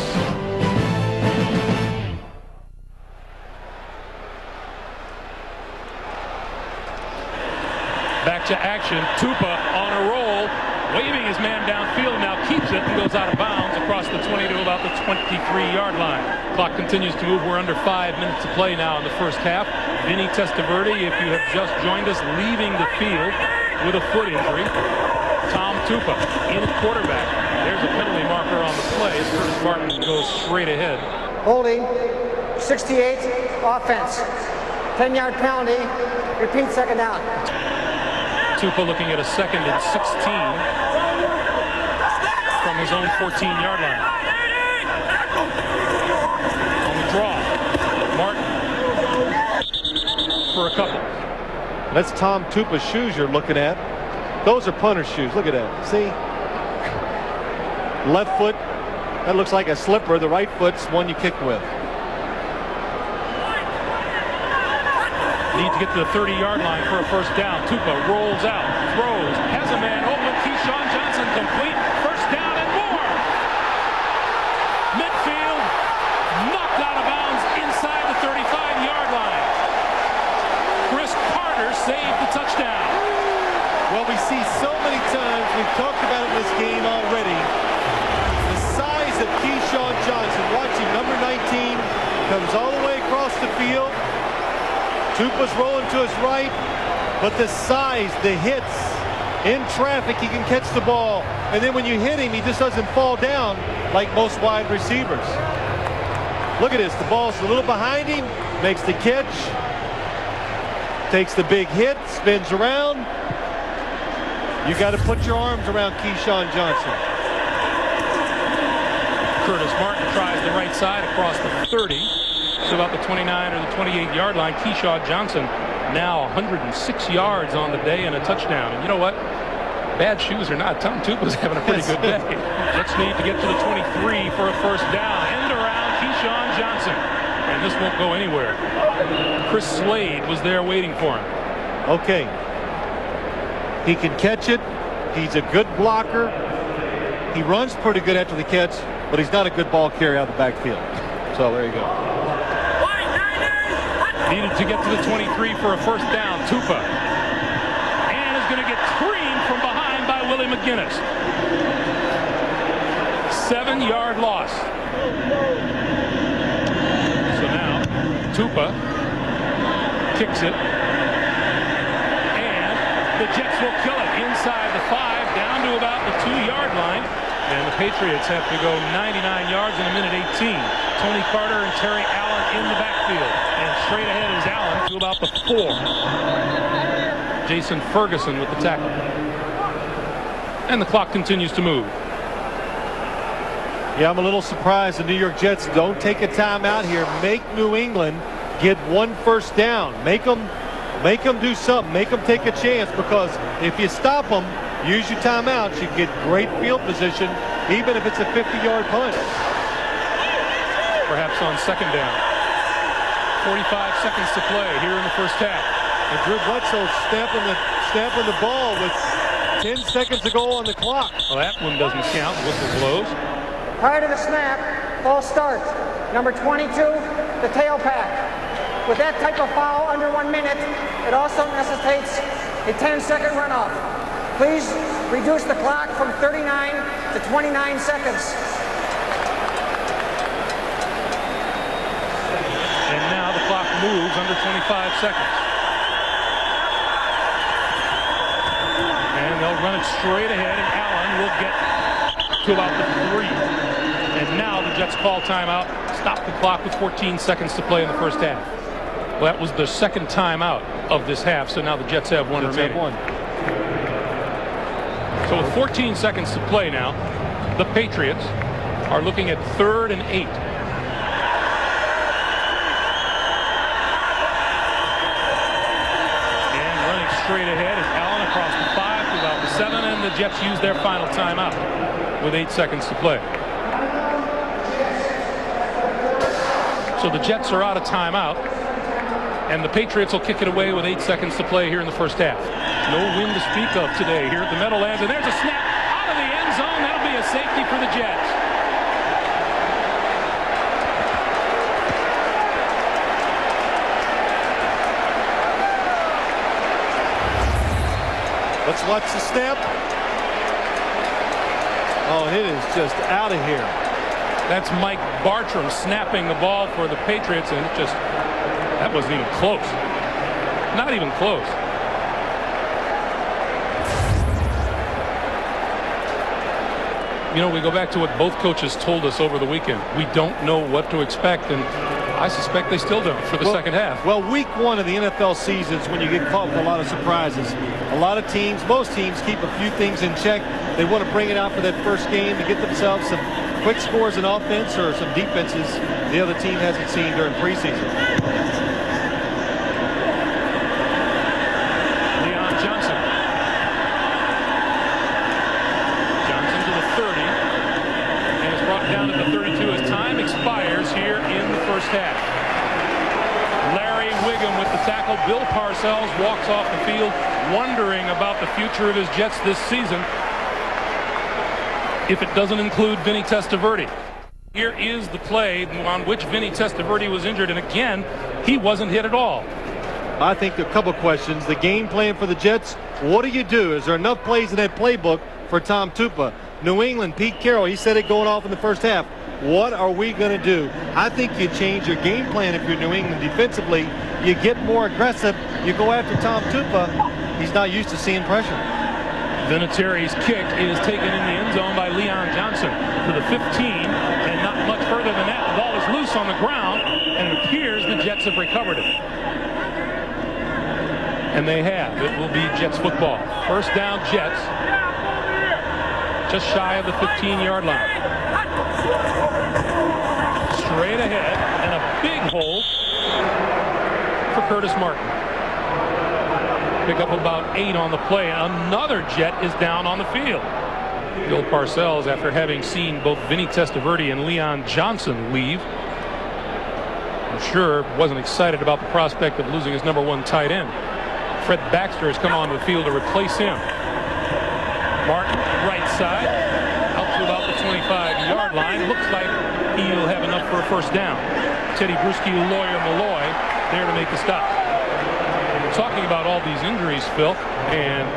[SPEAKER 2] Back to action. Tupa on a roll, waving his man downfield, now keeps it and goes out of bounds across the 20 to about the 23-yard line. Clock continues to move. We're under 5 minutes to play now in the first half. Vinny Testaverde, if you have just joined us, leaving the field with a foot injury. Tom Tupa in at quarterback. There's a penalty marker on the play as Curtis Martin goes straight ahead.
[SPEAKER 4] Holding, 68, offense. 10-yard penalty. Repeat, second down.
[SPEAKER 2] Tupa looking at a 2nd and 16 from his own 14-yard line. On the draw, Martin for a couple.
[SPEAKER 6] That's Tom Tupa's shoes you're looking at. Those are punter's shoes. Look at that. See? Left foot, that looks like a slipper. The right foot's one you kick with.
[SPEAKER 2] Need to get to the 30-yard line for a first down. Tupa rolls out, throws, has a man open. Keyshawn Johnson complete. First down and more. Midfield, knocked out of bounds inside the 35-yard line. Chris Carter saved the touchdown.
[SPEAKER 6] Well, we see so many times, we've talked about it in this game already, the size of Keyshawn Johnson. Watch him, number 19, comes all the way across the field. Tupa's rolling to his right, but the size, the hits, in traffic, he can catch the ball. And then when you hit him, he just doesn't fall down like most wide receivers. Look at this, the ball's a little behind him, makes the catch, takes the big hit, spins around. You got to put your arms around Keyshawn Johnson.
[SPEAKER 2] Curtis Martin tries the right side across the 30. So about the 29 or the 28-yard line. Keyshawn Johnson now 106 yards on the day and a touchdown. And you know what? Bad shoes or not, Tom Tupa's having a pretty good day. Jets need to get to the 23 for a first down. End around Keyshawn Johnson. And this won't go anywhere. Chris Slade was there waiting for him.
[SPEAKER 6] Okay. He can catch it. He's a good blocker. He runs pretty good after the catch, but he's not a good ball carrier out of the backfield. So there you go.
[SPEAKER 2] Needed to get to the 23 for a first down. Tupa. And is going to get creamed from behind by Willie McGinnis. 7-yard loss. So now Tupa kicks it. And the Jets will kill it inside the 5 down to about the 2-yard line. And the Patriots have to go 99 yards in a minute 18. Tony Carter and Terry Allen in the backfield. And straight ahead is Allen to about the 4. Jason Ferguson with the tackle. And the clock continues to move.
[SPEAKER 6] Yeah, I'm a little surprised the New York Jets don't take a timeout here. Make New England get one first down. Make them do something. Make them take a chance, because if you stop them, use your timeouts, you get great field position, even if it's a 50-yard punt.
[SPEAKER 2] Perhaps on second down. 45 seconds to play here in the first half.
[SPEAKER 6] And Drew Bledsoe snapping the ball with 10 seconds to go on the clock.
[SPEAKER 2] Well, that one doesn't count. Whistle blows.
[SPEAKER 4] Prior to the snap, false start. Number 22, the tail pack. With that type of foul under 1 minute, it also necessitates a 10-second runoff. Please reduce the clock from 39 to 29 seconds.
[SPEAKER 2] And now the clock moves under 25 seconds. And they'll run it straight ahead, and Allen will get to about the 3. And now the Jets call timeout, stop the clock with 14 seconds to play in the first half. Well, that was the second timeout of this half, so now the Jets have one remaining. So with 14 seconds to play now, the Patriots are looking at 3rd and 8. And running straight ahead is Allen across the 5 to about the 7, and the Jets use their final timeout with 8 seconds to play. So the Jets are out of timeout, and the Patriots will kick it away with 8 seconds to play here in the first half. No wind to speak of today here at the Meadowlands, and there's a snap out of the end zone. That'll be a safety for the Jets.
[SPEAKER 6] Patriots. Watch the snap. Oh, it is just out of here.
[SPEAKER 2] That's Mike Bartram snapping the ball for the Patriots, and it just, that wasn't even close. Not even close. You know, we go back to what both coaches told us over the weekend. We don't know what to expect, and I suspect they still don't for the second half.
[SPEAKER 6] Well, week one of the NFL season is when you get caught with a lot of surprises. A lot of teams, most teams, keep a few things in check. They want to bring it out for that first game to get themselves some quick scores in offense or some defenses the other team hasn't seen during preseason.
[SPEAKER 2] Leon Johnson. Johnson to the 30. And is brought down to the 32 as time expires here in the first half. Larry Wiggum with the tackle. Bill Parcells walks off the field wondering about the future of his Jets this season, if it doesn't include Vinny Testaverde. Here is the play on which Vinny Testaverde was injured, and again, he wasn't hit at all.
[SPEAKER 6] I think a couple questions. The game plan for the Jets, what do you do? Is there enough plays in that playbook for Tom Tupa? New England, Pete Carroll, he said it going off in the first half. What are we going to do? I think you change your game plan if you're New England defensively. You get more aggressive. You go after Tom Tupa. He's not used to seeing pressure.
[SPEAKER 2] Vinatieri's kick is taken in the end zone by Leon Johnson to the 15, and not much further than that. The ball is loose on the ground, and it appears the Jets have recovered it. And they have. It will be Jets football. First down, Jets. Just shy of the 15-yard line. Straight ahead, and a big hole for Curtis Martin. Pick up about 8 on the play. Another Jet is down on the field. Bill Parcells, after having seen both Vinny Testaverde and Leon Johnson leave, I'm sure wasn't excited about the prospect of losing his #1 tight end. Fred Baxter has come onto the field to replace him. Martin, right side, out to about the 25-yard line. Looks like he'll have enough for a first down. Teddy Bruschi, Lawyer Malloy there to make the stop. We're talking about all these injuries, Phil, and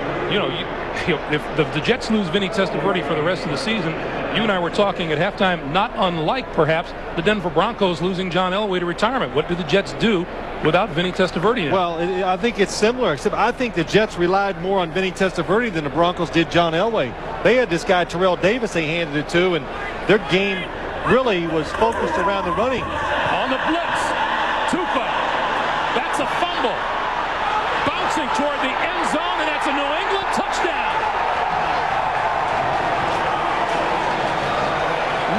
[SPEAKER 2] if the Jets lose Vinny Testaverde for the rest of the season, you and I were talking at halftime, not unlike perhaps the Denver Broncos losing John Elway to retirement. What do the Jets do without Vinny Testaverde?
[SPEAKER 6] Well, I think it's similar, except I think the Jets relied more on Vinny Testaverde than the Broncos did John Elway. They had this guy Terrell Davis they handed it to, and their game really was focused around the running.
[SPEAKER 2] On the blitz, Tupa. That's a fumble. Bouncing toward the end zone, and that's a New England touchdown.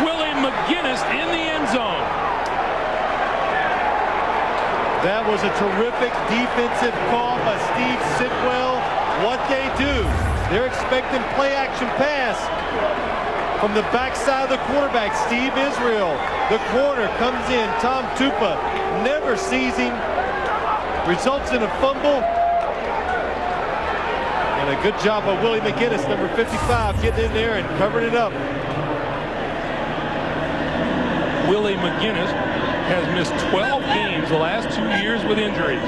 [SPEAKER 2] Willie McGinnis in the end zone.
[SPEAKER 6] That was a terrific defensive call by Steve Sitwell. What they do, they're expecting play-action pass from the backside of the quarterback, Steve Israel. The corner comes in. Tom Tupa never sees him. Results in a fumble. And a good job by Willie McGinnis, number 55, getting in there and covering it up.
[SPEAKER 2] Willie McGinnis has missed 12 games the last 2 years with injuries.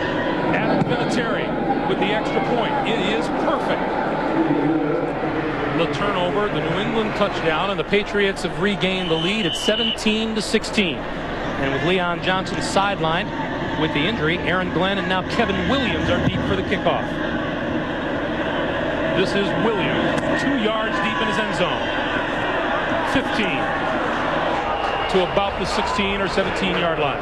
[SPEAKER 2] Adam Vinatieri with the extra point. It is perfect. The turnover, the New England touchdown, and the Patriots have regained the lead at 17-16. And with Leon Johnson sidelined with the injury, Aaron Glenn and now Kevin Williams are deep for the kickoff. This is Williams, 2 yards deep in his end zone. 15 to about the 16 or 17-yard line.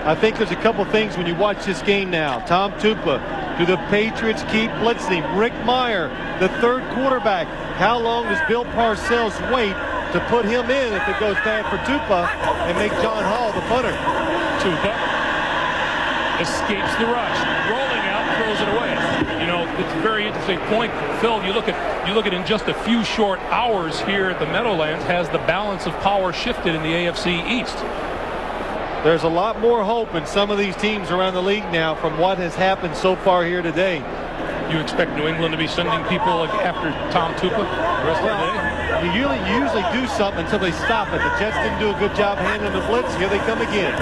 [SPEAKER 6] I think there's a couple things when you watch this game now. Tom Tupa, do the Patriots keep blitzing him? Rick Meyer, the third quarterback. How long does Bill Parcells wait to put him in if it goes bad for Tupa and make John Hall the punter?
[SPEAKER 2] Tupa escapes the rush, rolling out, throws it away. You know, it's a very interesting point, Phil. You look at in just a few short hours here at the Meadowlands, has the balance of power shifted in the AFC East?
[SPEAKER 6] There's a lot more hope in some of these teams around the league now from what has happened so far here today.
[SPEAKER 2] You expect New England to be sending people after Tom Tupa the rest of the day?
[SPEAKER 6] You usually do something until they stop it. The Jets didn't do a good job handling the blitz. Here they come again.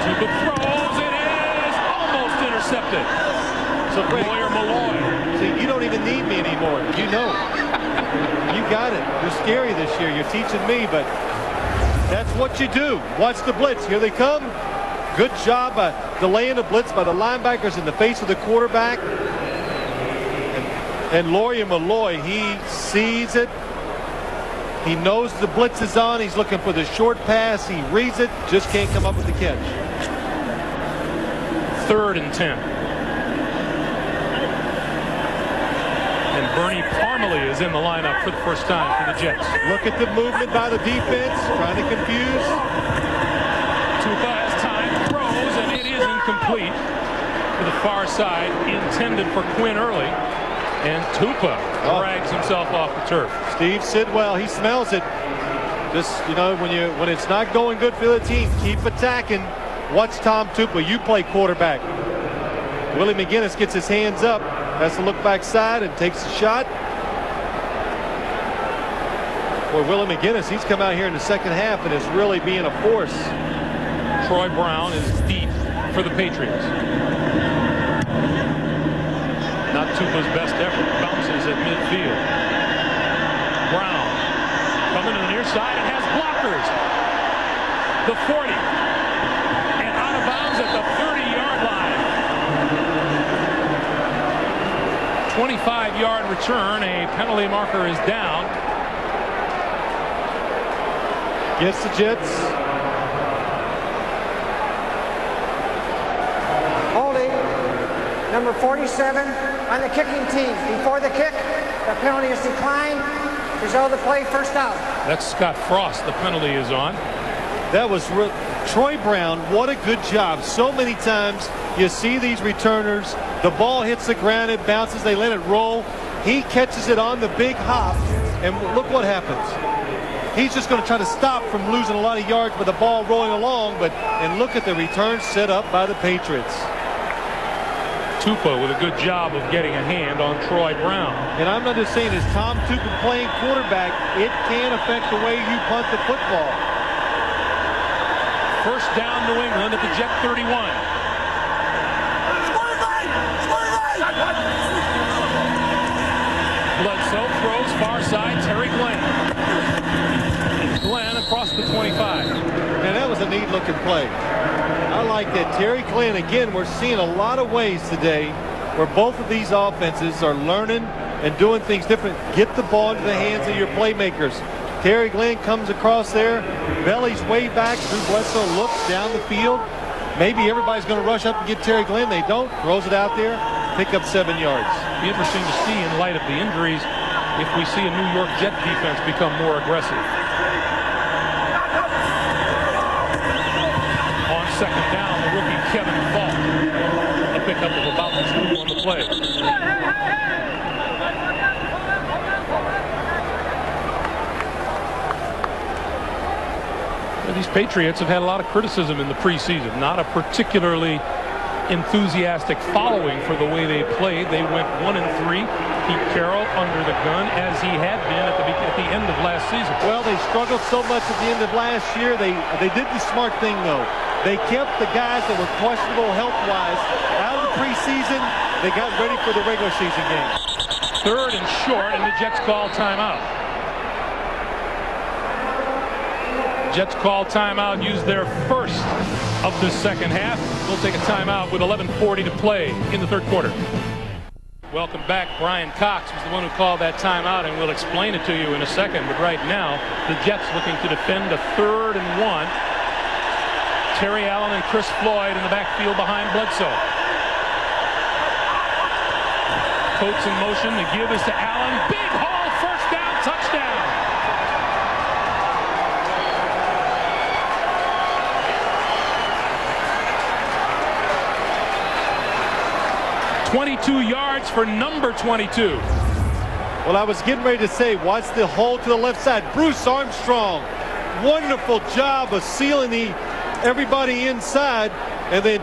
[SPEAKER 2] Tupa throws. It is almost intercepted.
[SPEAKER 6] So Frank,
[SPEAKER 2] Lawyer Malloy.
[SPEAKER 6] see, you don't even need me anymore. You know. You got it. You're scary this year. You're teaching me, but that's what you do. Watch the blitz. Here they come. Good job delaying the blitz by the linebackers in the face of the quarterback. And Lawyer Malloy, he sees it. He knows the blitz is on. He's looking for the short pass. He reads it. Just can't come up with the catch.
[SPEAKER 2] 3rd and 10. And Bernie Parmalee is in the lineup for the first time for the Jets.
[SPEAKER 6] Look at the movement by the defense, trying to confuse.
[SPEAKER 2] Tupa has time, throws, and it is incomplete to the far side, intended for Quinn Early. And Tupa drags himself off the turf.
[SPEAKER 6] Steve Sidwell, he smells it. Just, you know, when it's not going good for the team, keep attacking. Watch Tom Tupa. You play quarterback. Willie McGinnis gets his hands up, has to look backside and takes a shot. Boy, Willie McGinnis, he's come out here in the second half and is really being a force.
[SPEAKER 2] Troy Brown is deep for the Patriots. Not Tupa's best effort. Bounces at midfield. Brown coming to the near side and has blockers. The 40. And out of bounds at the 30-yard line. 25-yard return. A penalty marker is down.
[SPEAKER 6] Gets the Jets.
[SPEAKER 4] Holding number 47 on the kicking team. Before the kick, the penalty is declined. Result of the play, first out.
[SPEAKER 2] That's Scott Frost. The penalty is on.
[SPEAKER 6] That was Troy Brown. What a good job. So many times you see these returners. The ball hits the ground. It bounces. They let it roll. He catches it on the big hop. And look what happens. He's just going to try to stop from losing a lot of yards with the ball rolling along. And look at the return set up by the Patriots.
[SPEAKER 2] Tupa with a good job of getting a hand on Troy Brown.
[SPEAKER 6] And I'm not just saying, as Tom Tupa playing quarterback, it can affect the way you punt the football.
[SPEAKER 2] First down, New England at the Jet 31. Bledsoe throws far side, Terry Glenn. Glenn across the 25.
[SPEAKER 6] Man, that was a neat looking play. I like that. Terry Glenn, again, we're seeing a lot of ways today where both of these offenses are learning and doing things different. Get the ball into the hands of your playmakers. Terry Glenn comes across there, belly's way back. Drew Bledsoe looks down the field. Maybe everybody's going to rush up and get Terry Glenn. They don't. Throws it out there. Pick up 7 yards.
[SPEAKER 2] Be interesting to see in light of the injuries if we see a New York Jet defense become more aggressive. On second down, the rookie Kevin Falk. A pickup of about 2 on the play. These Patriots have had a lot of criticism in the preseason. Not a particularly enthusiastic following for the way they played. They went 1-3. Pete Carroll under the gun, as he had been at the end of last season.
[SPEAKER 6] Well, they struggled so much at the end of last year. They did the smart thing, though. They kept the guys that were questionable health-wise out of the preseason. They got ready for the regular season game.
[SPEAKER 2] 3rd and short, and the Jets call timeout. Jets call timeout, use their first of the second half. We'll take a timeout with 11:40 to play in the 3rd quarter. Welcome back. Brian Cox was the one who called that timeout, and we'll explain it to you in a second. But right now, the Jets looking to defend a 3rd and 1. Terry Allen and Chris Floyd in the backfield behind Bledsoe. Coates in motion. The give is to Allen. Big haul, first down, touchdown. 22 yards for number 22.
[SPEAKER 6] Well, I was getting ready to say, watch the hole to the left side. Bruce Armstrong, wonderful job of sealing everybody inside. And then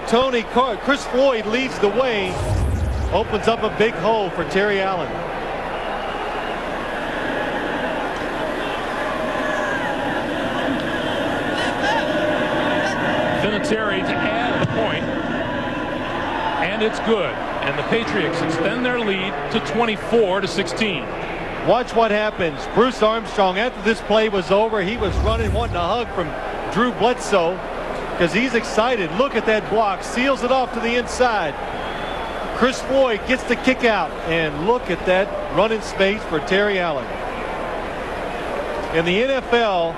[SPEAKER 6] Chris Floyd leads the way, opens up a big hole for Terry Allen. Vinatieri to add the point. And it's good.
[SPEAKER 2] and the Patriots extend their lead to 24-16.
[SPEAKER 6] Watch what happens. Bruce Armstrong, after this play was over, he was running, wanting a hug from Drew Bledsoe because he's excited. Look at that block. Seals it off to the inside. Chris Floyd gets the kick out, and look at that running space for Terry Allen. In the NFL,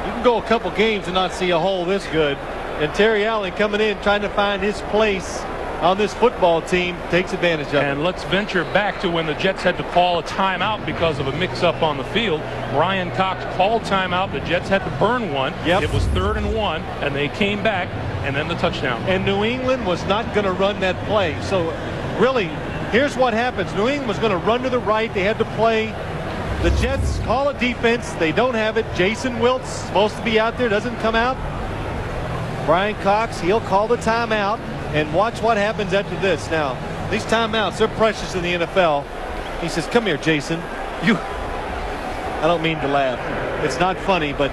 [SPEAKER 6] you can go a couple games and not see a hole this good. And Terry Allen coming in trying to find his place on this football team takes advantage of it.
[SPEAKER 2] And let's venture back to when the Jets had to call a timeout because of a mix-up on the field. Brian Cox called timeout. The Jets had to burn one.
[SPEAKER 6] Yep.
[SPEAKER 2] It was 3rd and 1, and they came back, and then the touchdown.
[SPEAKER 6] And New England was not going to run that play. So really, here's what happens. New England was going to run to the right. They had to play. The Jets call a defense. They don't have it. Jason Wiltz supposed to be out there, doesn't come out. Brian Cox, he'll call the timeout. And watch what happens after this. Now, these timeouts, they're precious in the NFL. He says, come here, Jason. I don't mean to laugh. It's not funny, but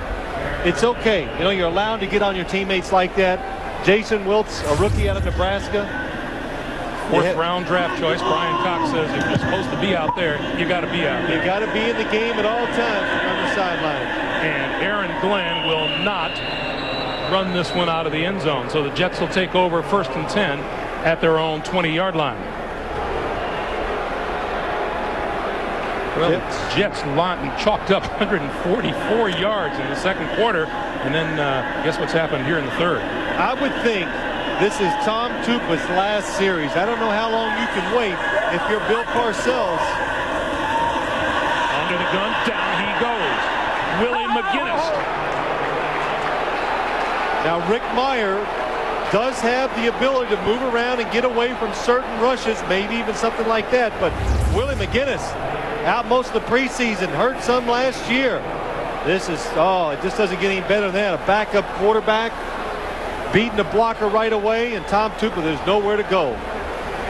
[SPEAKER 6] it's okay. You know, you're allowed to get on your teammates like that. Jason Wiltz, a rookie out of Nebraska.
[SPEAKER 2] 4th round draft choice. Brian Cox says if you're supposed to be out there, you got to be out there.
[SPEAKER 6] You got to be in the game at all times on the sideline.
[SPEAKER 2] And Aaron Glenn will not run this one out of the end zone. So the Jets will take over 1st and 10 at their own 20-yard line. Well, the Jets chalked up 144 yards in the 2nd quarter. And then guess what's happened here in the 3rd?
[SPEAKER 6] I would think this is Tom Tupa's last series. I don't know how long you can wait if you're Bill Parcells.
[SPEAKER 2] Under the gun, down he goes. Willie McGinnis.
[SPEAKER 6] Now, Rick Meyer does have the ability to move around and get away from certain rushes, maybe even something like that. But Willie McGinnis out most of the preseason, hurt some last year. This is, it just doesn't get any better than that. A backup quarterback beating the blocker right away, and Tom Tupa, there's nowhere to go.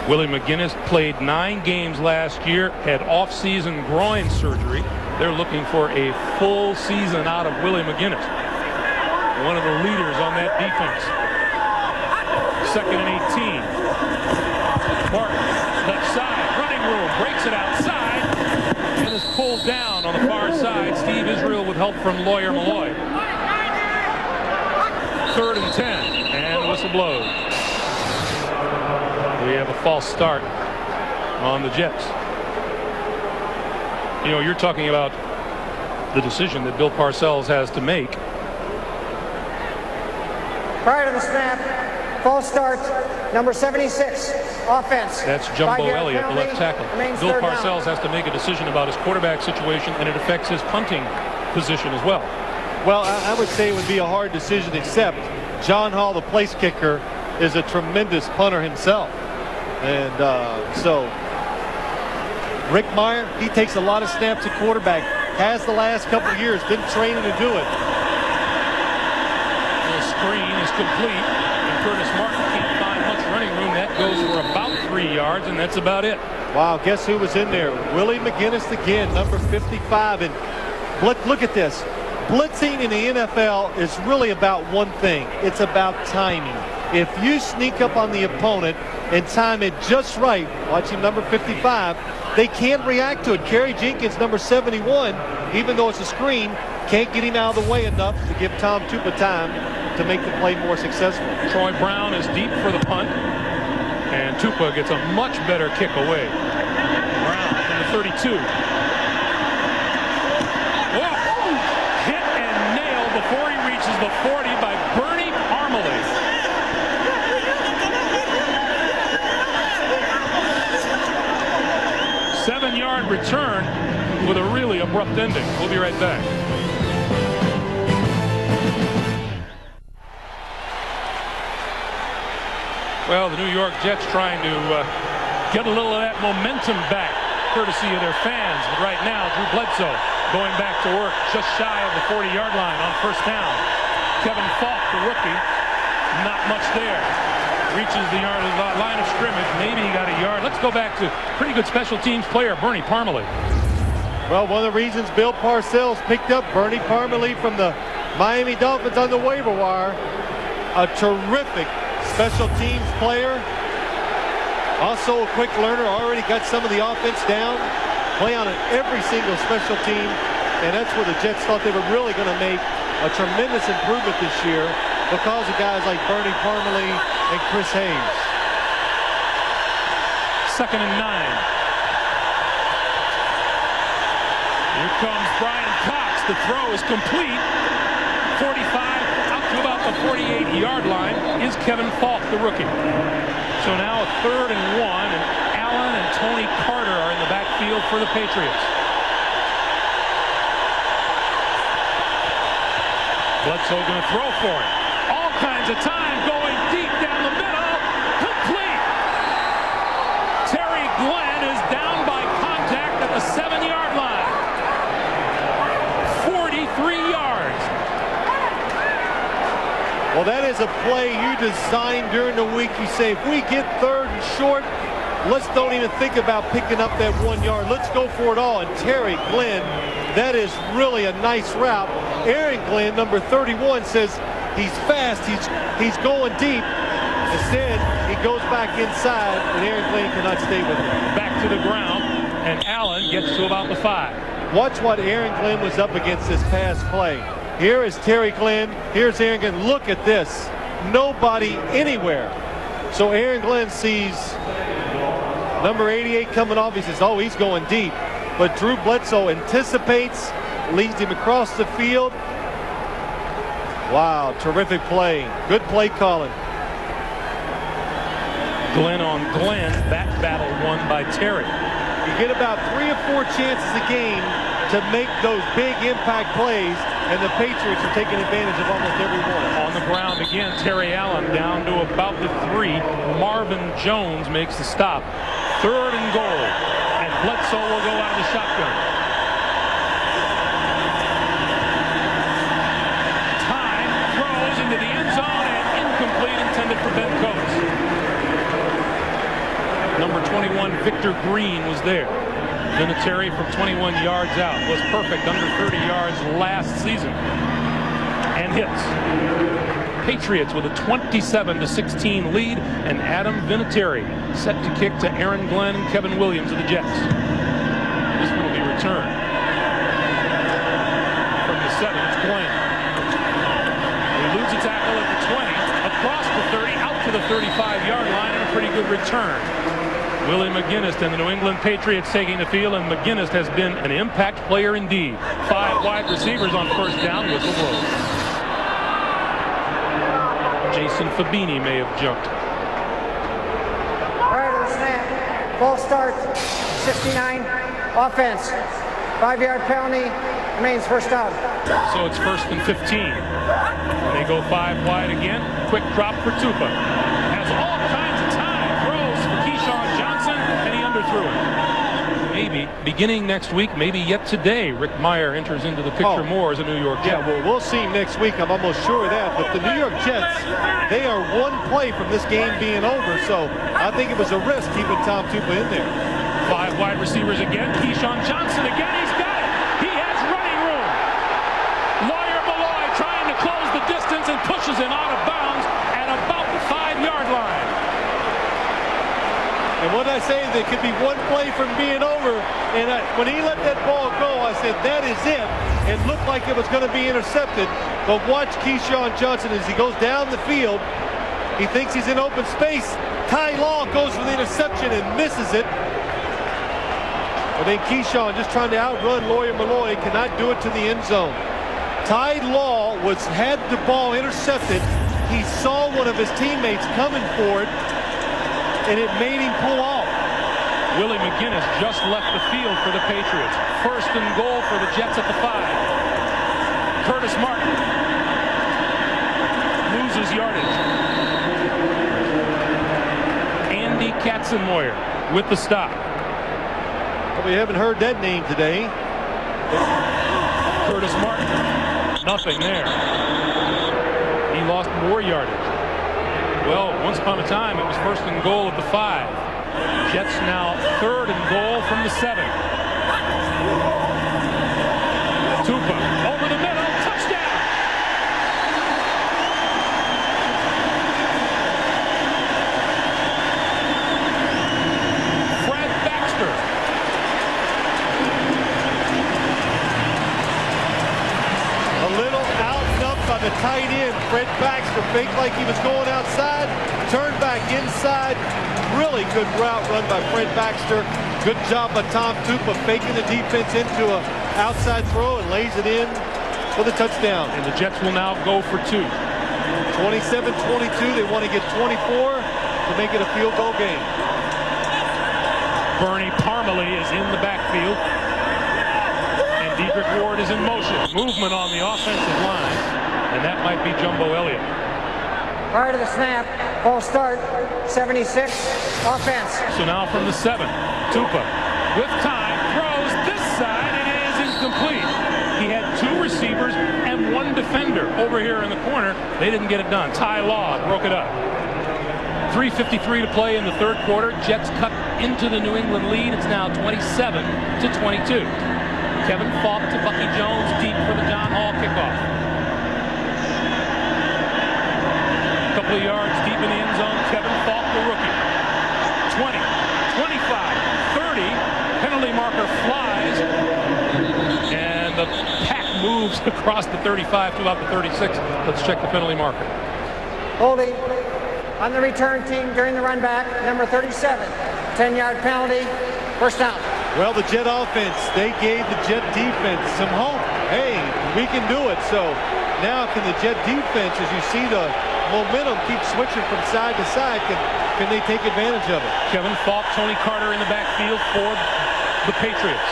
[SPEAKER 2] Willie McGinnis played 9 games last year, had off-season groin surgery. They're looking for a full season out of Willie McGinnis. One of the leaders on that defense. 2nd and 18. Martin, left side, running room, breaks it outside, and is pulled down on the far side. Steve Israel with help from Lawyer Malloy. 3rd and 10, and the whistle blows. We have a false start on the Jets. You know, you're talking about the decision that Bill Parcells has to make.
[SPEAKER 4] Prior to the snap, false start, number 76, offense.
[SPEAKER 2] That's Jumbo
[SPEAKER 4] 5-yard
[SPEAKER 2] Elliott, the left
[SPEAKER 4] penalty,
[SPEAKER 2] tackle.
[SPEAKER 4] remains
[SPEAKER 2] Bill
[SPEAKER 4] 3rd down.
[SPEAKER 2] Parcells has to make a decision about his quarterback situation, and it affects his punting position as well.
[SPEAKER 6] Well, I would say it would be a hard decision, except John Hall, the place kicker, is a tremendous punter himself. And so Rick Meyer, he takes a lot of snaps at quarterback, has the last couple of years, been training to do it.
[SPEAKER 2] The screen is complete, and Curtis Martin can't find much running room. That goes for about 3 yards, and that's about it.
[SPEAKER 6] Wow, guess who was in there? Willie McGinnis again, number 55. And look at this. Blitzing in the NFL is really about one thing. It's about timing. If you sneak up on the opponent and time it just right, watch him, number 55, they can't react to it. Kerry Jenkins, number 71, even though it's a screen, can't get him out of the way enough to give Tom Tupa time to make the play more successful.
[SPEAKER 2] Troy Brown is deep for the punt, and Tupa gets a much better kick away. Brown from the 32. Hit and nailed before he reaches the 40 by Bernie Parmalee. Seven-yard return with a really abrupt ending. We'll be right back. Well, the New York Jets trying to get a little of that momentum back, courtesy of their fans. But right now, Drew Bledsoe going back to work just shy of the 40-yard line on 1st down. Kevin Falk, the rookie, not much there. Reaches the line of scrimmage. Maybe he got a yard. Let's go back to pretty good special teams player, Bernie Parmalee.
[SPEAKER 6] Well, one of the reasons Bill Parcells picked up Bernie Parmalee from the Miami Dolphins on the waiver wire, a terrific special teams player. Also a quick learner, already got some of the offense down, play on every single special team, and that's where the Jets thought they were really going to make a tremendous improvement this year because of guys like Bernie Parmalee and Chris Hayes.
[SPEAKER 2] 2nd and 9. Here comes Brian Cox. The throw is complete. 45 out to about the 48-yard line is Kevin Falk, the rookie. So now a 3rd and 1, and Allen and Tony Carter are in the backfield for the Patriots. Bledsoe going to throw for it. All kinds of time going deep down the middle. Complete. Terry Glenn is down by contact at the 7-yard line. 43 yards.
[SPEAKER 6] Well, that is a play you designed during the week. You say, if we get 3rd and short, let's don't even think about picking up that 1 yard. Let's go for it all. And Terry Glenn, that is really a nice route. Aaron Glenn, number 31, says he's fast. He's going deep. Instead, he goes back inside, and Aaron Glenn cannot stay with him.
[SPEAKER 2] Back to the ground, and Allen gets to about the 5.
[SPEAKER 6] Watch what Aaron Glenn was up against this past play. Here is Terry Glenn. Here's Aaron Glenn. Look at this. Nobody anywhere. So Aaron Glenn sees number 88 coming off. He says, oh, he's going deep. But Drew Bledsoe anticipates, leads him across the field. Wow, terrific play. Good play calling.
[SPEAKER 2] Glenn on Glenn. That battle won by Terry.
[SPEAKER 6] You get about 3 or 4 chances a game to make those big impact plays, and the Patriots are taking advantage of almost every one.
[SPEAKER 2] On the ground again, Terry Allen down to about the 3. Marvin Jones makes the stop. 3rd and goal, and Bledsoe will go out of the shotgun. Time, throws into the end zone, and incomplete, intended for Ben Coates. Number 21, Victor Green, was there. Vinatieri from 21 yards out was perfect, under 30 yards last season, and hits. Patriots with a 27-16 lead, and Adam Vinatieri set to kick to Aaron Glenn and Kevin Williams of the Jets. This one will be returned from the 7. It's Glenn. He eludes a tackle at the 20, across the 30, out to the 35-yard line, and a pretty good return. Willie McGinnis and the New England Patriots taking the field, and McGinnis has been an impact player indeed. 5 wide receivers on 1st down, whistle blows. Jason Fabini may have jumped.
[SPEAKER 4] Prior to the snap, false start, 69, offense. 5-yard penalty, remains 1st down.
[SPEAKER 2] So it's 1st and 15. They go 5 wide again. Quick drop for Tupa. Has all kinds of time. Throws for Keyshawn Johnson, and he underthrew it. Maybe beginning next week, maybe yet today, Rick Meyer enters into the picture more as a New York Jet.
[SPEAKER 6] Yeah, well, we'll see him next week. I'm almost sure of that. But the New York Jets, they are 1 play from this game being over. So I think it was a risk keeping Tom Tupa in there.
[SPEAKER 2] 5 wide receivers again. Keyshawn Johnson again. He's got it. He has running room. Lawyer Malloy trying to close the distance and pushes him out of bounds at about the 5-yard line.
[SPEAKER 6] And what I say, there could be 1 play from being over. And when he let that ball go, I said, that is it. It looked like it was going to be intercepted. But watch Keyshawn Johnson as he goes down the field. He thinks he's in open space. Ty Law goes for the interception and misses it. And then Keyshawn, just trying to outrun Lawyer Malloy, cannot do it to the end zone. Ty Law had the ball intercepted. He saw one of his teammates coming for it, and it made him pull off.
[SPEAKER 2] Willie McGinnis just left the field for the Patriots. 1st and goal for the Jets at the 5. Curtis Martin loses yardage. Andy Katzenmoyer with the stop.
[SPEAKER 6] Well, we haven't heard that name today.
[SPEAKER 2] Curtis Martin, nothing there. He lost more yardage. Well, once upon a time, it was 1st and goal at the 5. Jets now 3rd and goal from the 7. Tupa over the middle, touchdown!
[SPEAKER 6] pressure, faked like he was going outside, turned back inside. Really good route run by Fred Baxter. Good job by Tom Tupa faking the defense into an outside throw and lays it in for the touchdown.
[SPEAKER 2] And the Jets will now go for 2.
[SPEAKER 6] 27-22. They want to get 24 to make it a field goal game.
[SPEAKER 2] Bernie Parmalee is in the backfield. And Dedrick Ward is in motion. Movement on the offensive line. And that might be Jumbo Elliott.
[SPEAKER 4] Prior to the snap, false start, 76, offense.
[SPEAKER 2] So now from the 7, Tupa with time, throws this side, it is incomplete. He had 2 receivers and 1 defender over here in the corner. They didn't get it done. Ty Law broke it up. 3:53 to play in the third quarter. Jets cut into the New England lead. It's now 27-22. Kevin Falk to Bucky Jones deep for the John Hall kickoff. Couple of yards deep in the end zone. Kevin Falk, the rookie. 20, 25, 30. Penalty marker flies. And the pack moves across the 35 to about the 36. Let's check the penalty marker.
[SPEAKER 4] Holding on the return team during the run back, number 37. 10-yard penalty, first down.
[SPEAKER 6] Well, the Jet offense, they gave the Jet defense some hope. Hey, we can do it. So now can the Jet defense, as you see the momentum keep switching from side to side, can they take advantage of it?
[SPEAKER 2] Kevin Falk, Tony Carter in the backfield for the Patriots.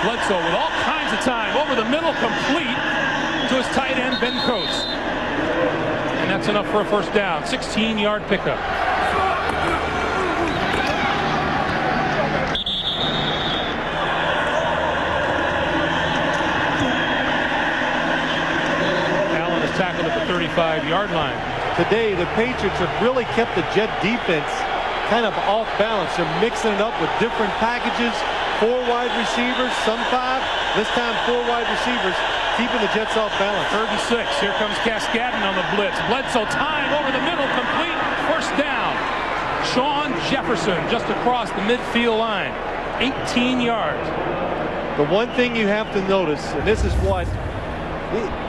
[SPEAKER 2] Bledsoe with all kinds of time over the middle, complete to his tight end, Ben Coates. And that's enough for a first down. 16-yard pickup. Allen is tackled at the 35-yard line.
[SPEAKER 6] Today, the Patriots have really kept the Jet defense kind of off balance. They're mixing it up with different packages. 4 wide receivers, some 5. This time 4 wide receivers, keeping the Jets off balance.
[SPEAKER 2] 3rd and 6. Here comes Cascadden on the blitz. Bledsoe time over the middle, complete. First down. Sean Jefferson just across the midfield line. 18 yards.
[SPEAKER 6] The one thing you have to notice, and this is what,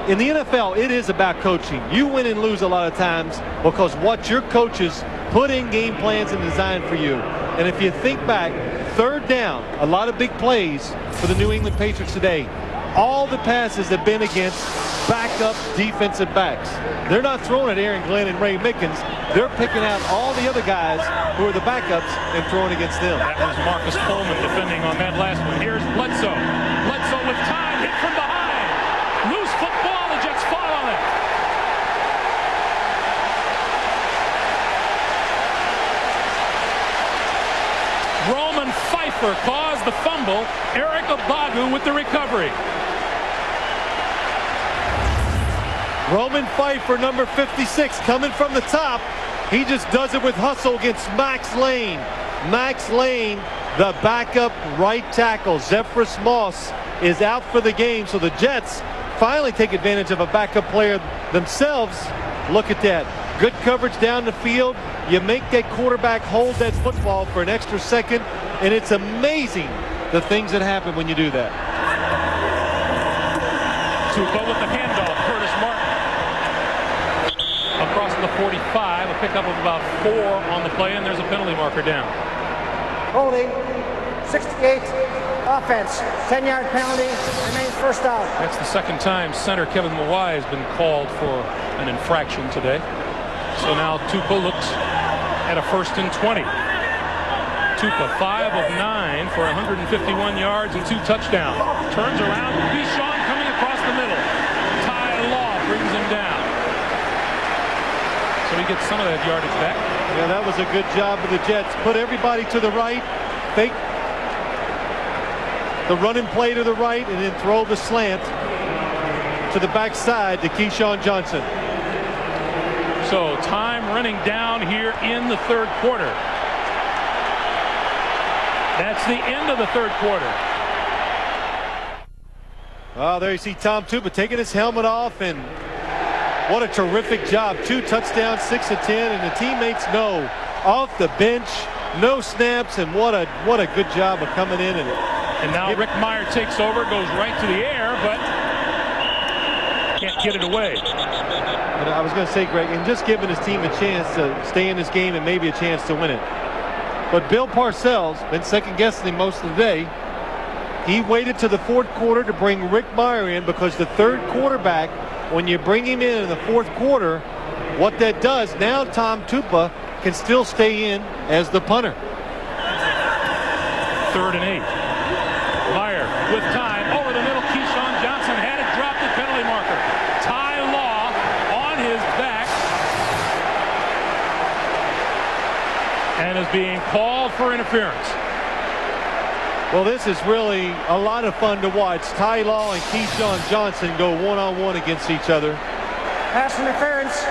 [SPEAKER 6] in the NFL, it is about coaching. You win and lose a lot of times because what your coaches put in game plans and design for you. And if you think back, 3rd down, a lot of big plays for the New England Patriots today. All the passes have been against backup defensive backs. They're not throwing at Aaron Glenn and Ray Mickens. They're picking out all the other guys who are the backups and throwing against them.
[SPEAKER 2] That was Marcus Coleman defending on that last one. Here's Bledsoe. Bledsoe with time, hit from behind. Loose football, the Jets fall on it. Roman Pfeiffer caused the fumble. Eric Obagu with the recovery.
[SPEAKER 6] Roman Pfeiffer, number 56, coming from the top. He just does it with hustle against Max Lane. Max Lane, the backup right tackle. Zephyrus Moss is out for the game, so the Jets finally take advantage of a backup player themselves. Look at that. Good coverage down the field. You make that quarterback hold that football for an extra second, and it's amazing the things that happen when you do that.
[SPEAKER 2] Tupa with the handoff. Curtis Martin across the 45. A pickup of about 4 on the play, and there's a penalty marker down.
[SPEAKER 4] Holding, 68, offense, 10-yard penalty, remains first down.
[SPEAKER 2] That's the second time center Kevin Mawai has been called for an infraction today. So now Tupa looks at a 1st and 20. Tupa 5 of 9 for 151 yards and 2 touchdowns. Turns around, Bichon coming across the middle. Ty Law brings him down. So he gets some of that yardage back.
[SPEAKER 6] Yeah, that was a good job of the Jets. Put everybody to the right, fake the running play to the right, and then throw the slant to the backside to Keyshawn Johnson.
[SPEAKER 2] So time running down here in the 3rd quarter. That's the end of the 3rd quarter.
[SPEAKER 6] Oh, there you see Tom Tupa taking his helmet off, and what a terrific job. 2 touchdowns, 6 of 10, and the teammates know. Off the bench, no snaps, and what a good job of coming in. And
[SPEAKER 2] now Rick Meyer takes over, goes right to the air, but get it away.
[SPEAKER 6] But I was going to say, Greg, and just giving his team a chance to stay in this game and maybe a chance to win it. But Bill Parcells been second-guessing him most of the day. He waited to the fourth quarter to bring Rick Mirer in because the third quarterback, when you bring him in the fourth quarter, what that does, now Tom Tupa can still stay in as the punter.
[SPEAKER 2] 3rd and 8. Meyer with time over the middle. Keyshawn Johnson had it, dropped the penalty marker. Ty Law on his back and is being called for interference.
[SPEAKER 6] Well, this is really a lot of fun to watch. Ty Law and Keyshawn Johnson go one-on-one against each other.
[SPEAKER 4] Pass interference,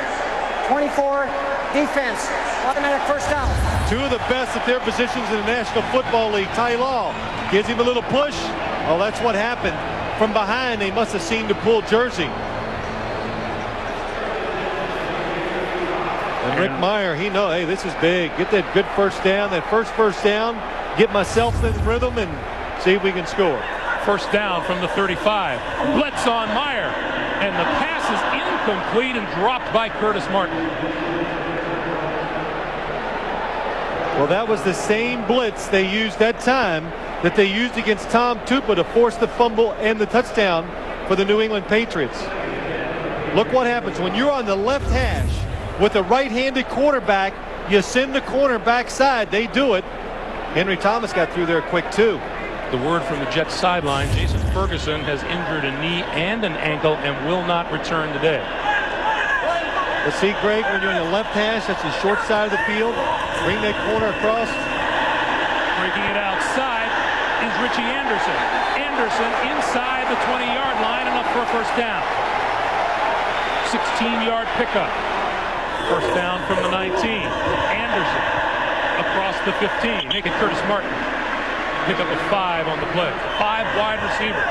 [SPEAKER 4] 24, defense, automatic first down.
[SPEAKER 6] Two of the best at their positions in the National Football League. Ty Law gives him a little push. Oh, that's what happened. From behind, they must have seen the pull jersey. And Rick Mirer, he knows, hey, this is big. Get that good first down, that first down. Get myself in rhythm and see if we can score.
[SPEAKER 2] First down from the 35. Blitz on Meyer. And the pass is incomplete and dropped by Curtis Martin.
[SPEAKER 6] Well, that was the same blitz they used that time that they used against Tom Tupa to force the fumble and the touchdown for the New England Patriots. Look what happens when you're on the left hash with a right-handed quarterback. You send the corner backside. They do it. Henry Thomas got through there quick, too.
[SPEAKER 2] The word from the Jets sideline, Jason Ferguson has injured a knee and an ankle and will not return today.
[SPEAKER 6] Let's see, Greg, when you're in the left hash, that's the short side of the field. Bring that corner across.
[SPEAKER 2] Breaking it outside is Richie Anderson. Anderson inside the 20-yard line, enough for a first down. 16-yard pickup. First down from the 19. Anderson across the 15, making Curtis Martin pick up a 5 on the play. 5 wide receivers.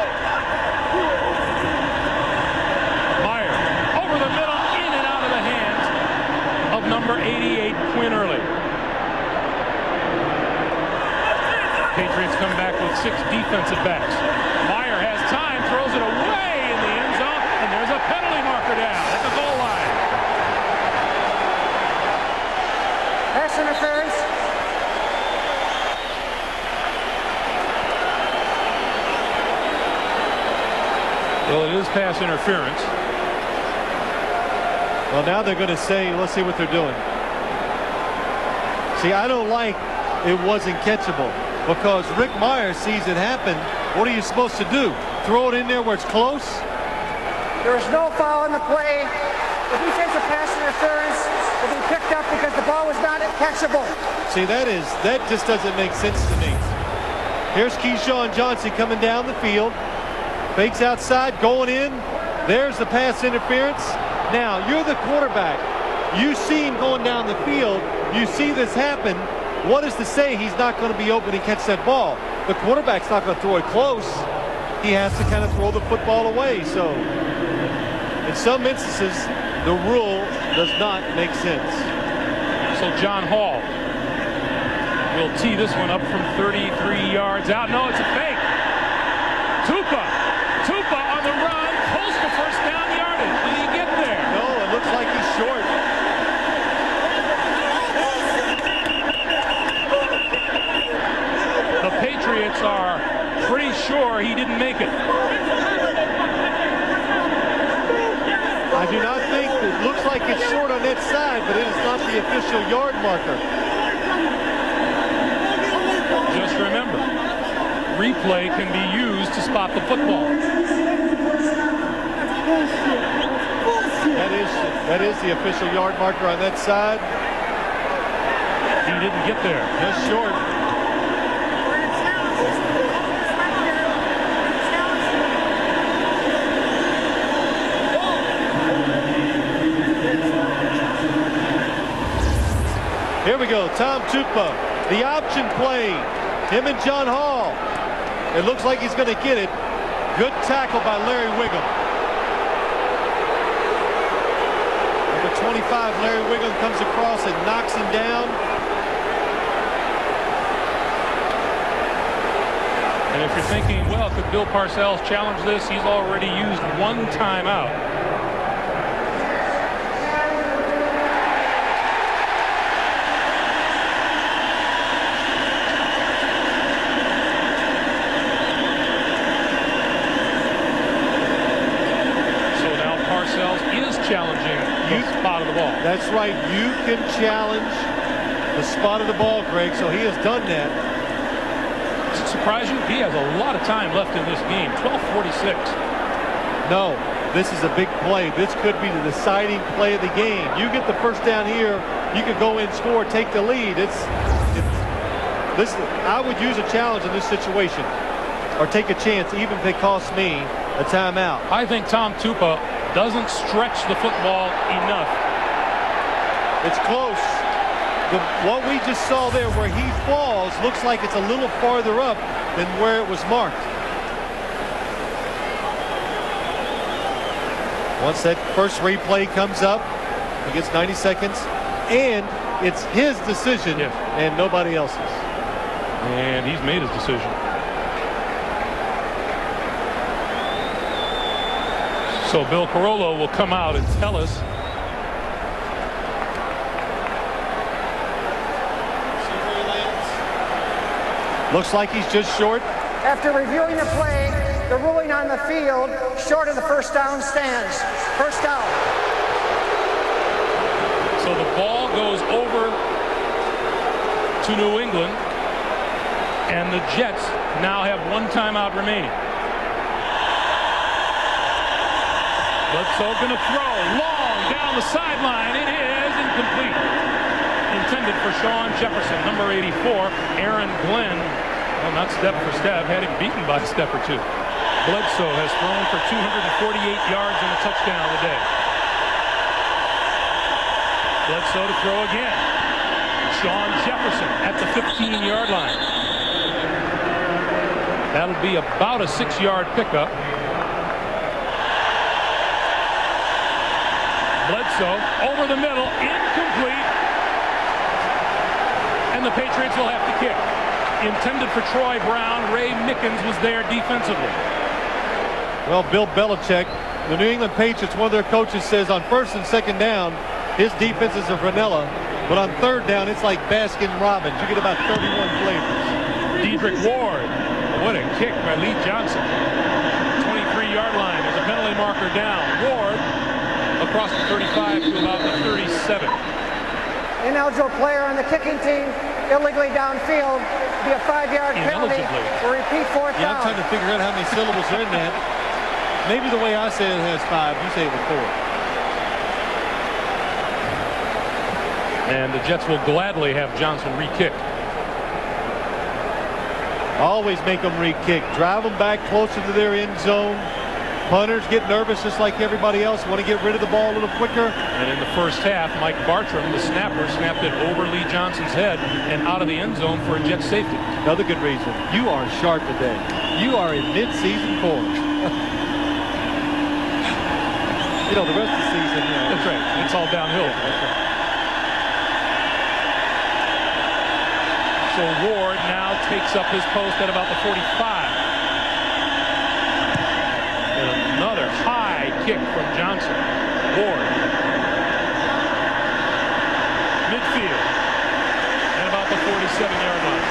[SPEAKER 2] Meyer over the middle, in and out of the hands of number 88, Quinn Early. Patriots come back with 6 defensive backs. Meyer has time, throws it away in the end zone, and there's a penalty marker down at the goal line.
[SPEAKER 4] Pass interference.
[SPEAKER 2] Well, it is pass interference.
[SPEAKER 6] Well, now they're going to say, let's see what they're doing. See, I don't like it wasn't catchable because Rick Mirer sees it happen. What are you supposed to do? Throw it in there where it's close?
[SPEAKER 4] There is no foul in the play. The defensive pass interference will be picked up because the ball was not catchable.
[SPEAKER 6] See, that just doesn't make sense to me. Here's Keyshawn Johnson coming down the field. Fakes outside, going in. There's the pass interference. Now, you're the quarterback. You see him going down the field. You see this happen. What is to say he's not going to be open and catch that ball? The quarterback's not going to throw it close. He has to kind of throw the football away. So, in some instances, the rule does not make sense.
[SPEAKER 2] So John Hall will tee this one up from 33 yards out. No, it's a fake. Tupa on the run, pulls for first down yardage. Did he get there?
[SPEAKER 6] No, it looks like he's short.
[SPEAKER 2] The Patriots are pretty sure he didn't make it.
[SPEAKER 6] I do not think it looks like it's short on that side, but it is not the official yard marker.
[SPEAKER 2] Just remember, replay can be used to spot the football.
[SPEAKER 6] That is the official yard marker on that side.
[SPEAKER 2] He didn't get there.
[SPEAKER 6] Just short. Here we go. Tom Tupa, the option play. Him and John Hall. It looks like he's going to get it. Good tackle by Larry Wiggum. Number 25, Larry Wiggum, comes across and knocks him down.
[SPEAKER 2] And if you're thinking, well, could Bill Parcells challenge this? He's already used 1 timeout. spot of the ball.
[SPEAKER 6] That's right. You can challenge the spot of the ball, Greg, so he has done that.
[SPEAKER 2] Does it surprise you? He has a lot of time left in this game. 12:46.
[SPEAKER 6] No, this is a big play. This could be the deciding play of the game. You get the first down here, you could go in, score, take the lead. I would use a challenge in this situation, or take a chance, even if it costs me a timeout.
[SPEAKER 2] I think Tom Tupa doesn't stretch the football enough.
[SPEAKER 6] It's close. What we just saw there where he falls looks like it's a little farther up than where it was marked. Once that first replay comes up, he gets 90 seconds, and it's his decision and nobody else's.
[SPEAKER 2] And he's made his decision. So Bill Carollo will come out and tell us.
[SPEAKER 6] Looks like he's just short.
[SPEAKER 4] After reviewing the play, the ruling on the field short of the first down stands. First down.
[SPEAKER 2] So the ball goes over to New England, and the Jets now have one timeout remaining. Bledsoe going to throw long down the sideline. It is incomplete. Intended for Sean Jefferson, number 84. Aaron Glenn, well, not step for step, had him beaten by a step or two. Bledsoe has thrown for 248 yards and a touchdown today. Bledsoe to throw again. Sean Jefferson at the 15-yard line. That'll be about a 6-yard pickup. Bledsoe over the middle, incomplete. And the Patriots will have to kick. Intended for Troy Brown. Ray Mickens was there defensively.
[SPEAKER 6] Well, Bill Belichick, the New England Patriots, one of their coaches says on first and second down, his defense is a vanilla, but on third down, it's like Baskin-Robbins. You get about 31 flavors.
[SPEAKER 2] Dedrick Ward. What a kick by Lee Johnson. 23-yard line. There's a penalty marker down. Ward across the 35 to about the 37.
[SPEAKER 4] Ineligible player on the kicking team, illegally downfield, be a 5-yard penalty. We'll repeat fourth down.
[SPEAKER 6] I'm trying to figure out how many syllables are in that. Maybe the way I say it has 5, you say it with 4.
[SPEAKER 2] And the Jets will gladly have Johnson re-kick.
[SPEAKER 6] Always make them re-kick. Drive them back closer to their end zone. Punters get nervous just like everybody else. Want to get rid of the ball a little quicker.
[SPEAKER 2] And in the first half, Mike Bartram, the snapper, snapped it over Lee Johnson's head and out of the end zone for a Jet safety.
[SPEAKER 6] Another good reason. You are sharp today. You are in mid-season form. You know, the rest of the season, you know.
[SPEAKER 2] That's right. It's all downhill.
[SPEAKER 6] That's right.
[SPEAKER 2] So Ward now takes up his post at about the 45. And another high kick from Johnson. Ward. Midfield. And about the 47-yard line.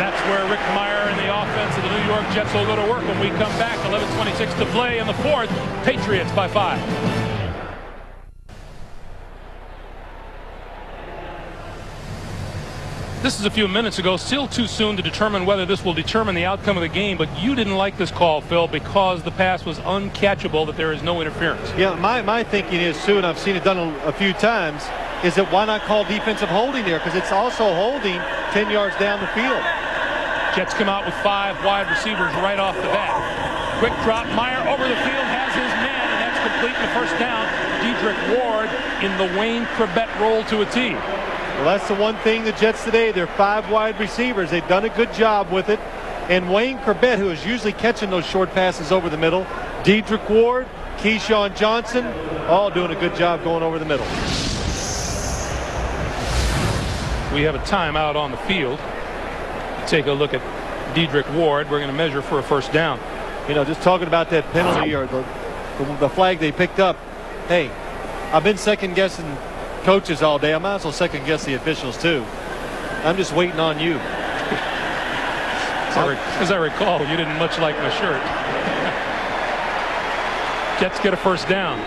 [SPEAKER 2] That's where Rick Meyer and the offense of the New York Jets will go to work when we come back. 11:26 to play in the fourth. Patriots by 5. This is a few minutes ago. Still too soon to determine whether this will determine the outcome of the game, but you didn't like this call, Phil, because the pass was uncatchable, that there is no interference.
[SPEAKER 6] Yeah, my thinking is, too, and I've seen it done a few times, is that why not call defensive holding there? Because it's also holding 10 yards down the field.
[SPEAKER 2] Jets come out with 5 wide receivers right off the bat. Quick drop. Meyer over the field has his man, and that's complete in the first down. Dedrick Ward in the Wayne Corbett roll to a T.
[SPEAKER 6] Well, that's the one thing the Jets today, they're 5 wide receivers. They've done a good job with it. And Wayne Corbett, who is usually catching those short passes over the middle, Dedrick Ward, Keyshawn Johnson, all doing a good job going over the middle.
[SPEAKER 2] We have a timeout on the field. Take a look at Dedrick Ward. We're going to measure for a first down.
[SPEAKER 6] You know, just talking about that penalty or the flag they picked up. Hey, I've been second-guessing coaches all day. I might as well second-guess the officials, too. I'm just waiting on you.
[SPEAKER 2] As I recall, you didn't much like my shirt. Jets get a first down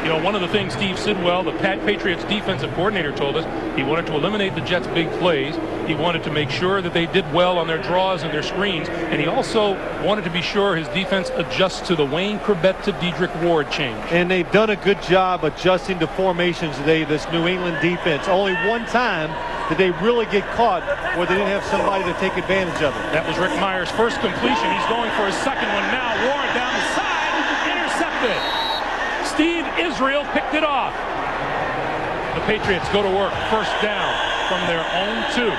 [SPEAKER 2] You know, one of the things Steve Sidwell, the Patriots defensive coordinator, told us, he wanted to eliminate the Jets' big plays. He wanted to make sure that they did well on their draws and their screens. And he also wanted to be sure his defense adjusts to the Wayne Corbett to Dedrick Ward change.
[SPEAKER 6] And they've done a good job adjusting to formations today, this New England defense. Only one time did they really get caught where they didn't have somebody to take advantage of it.
[SPEAKER 2] That was Rick Meyer's first completion. He's going for his second one now. Ward down the side, intercepted. Steve Israel picked it off. The Patriots go to work, first down from their own 2.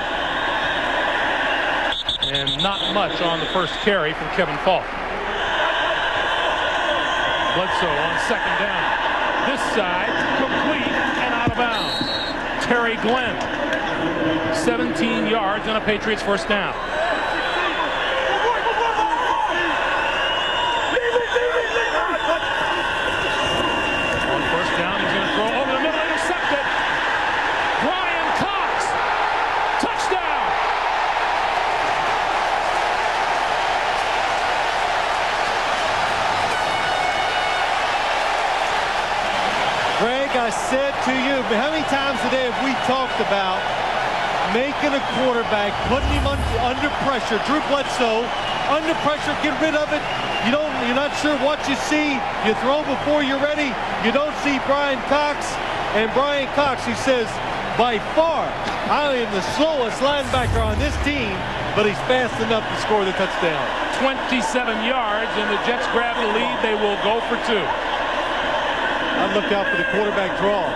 [SPEAKER 2] And not much on the first carry from Kevin Falk. Bledsoe on second down. This side, complete and out of bounds. Terry Glenn, 17 yards on a Patriots first down. On first down, he's going to throw over the middle, intercepted. Brian Cox, touchdown.
[SPEAKER 6] Greg, I said to you, how many times today have we talked about making a quarterback, putting him under pressure? Drew Bledsoe, under pressure, get rid of it. You're not sure what you see. You throw before you're ready. You don't see Brian Cox. And Brian Cox, he says, by far, I am the slowest linebacker on this team, but he's fast enough to score the touchdown.
[SPEAKER 2] 27 yards, and the Jets grab the lead. They will go for 2.
[SPEAKER 6] I'd look out for the quarterback draw.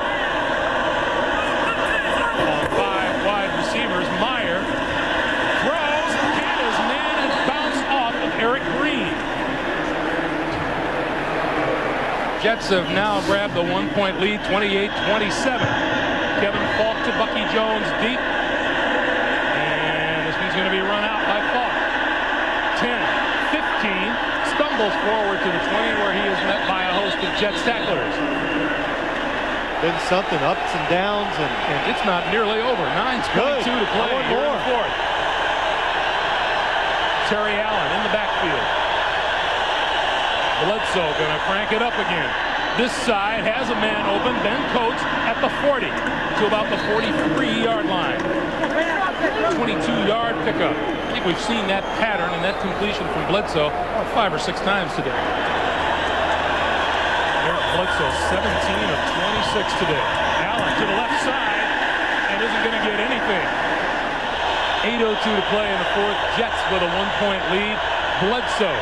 [SPEAKER 2] On 5 wide receivers, Meyer throws, and his man has bounced off of Eric Green. Jets have now grabbed the 1-point lead, 28-27. Kevin Falk to Bucky Jones deep. And this one's going to be run out by Falk. 10, 15. Stumbles forward to the 20 where he is met by a host of Jets tacklers.
[SPEAKER 6] Been something, ups and downs, and
[SPEAKER 2] it's not nearly over. 9:22 to play. Here in the fourth. Terry Allen in the backfield. Bledsoe going to crank it up again. This side has a man open. Ben Coates at the 40 to about the 43-yard line. 22-yard pickup. I think we've seen that pattern and that completion from Bledsoe 5 or 6 times today. Eric Bledsoe, 17 of 26 today. Allen to the left side and isn't going to get anything. 8:02 to play in the fourth. Jets with a 1-point lead. Bledsoe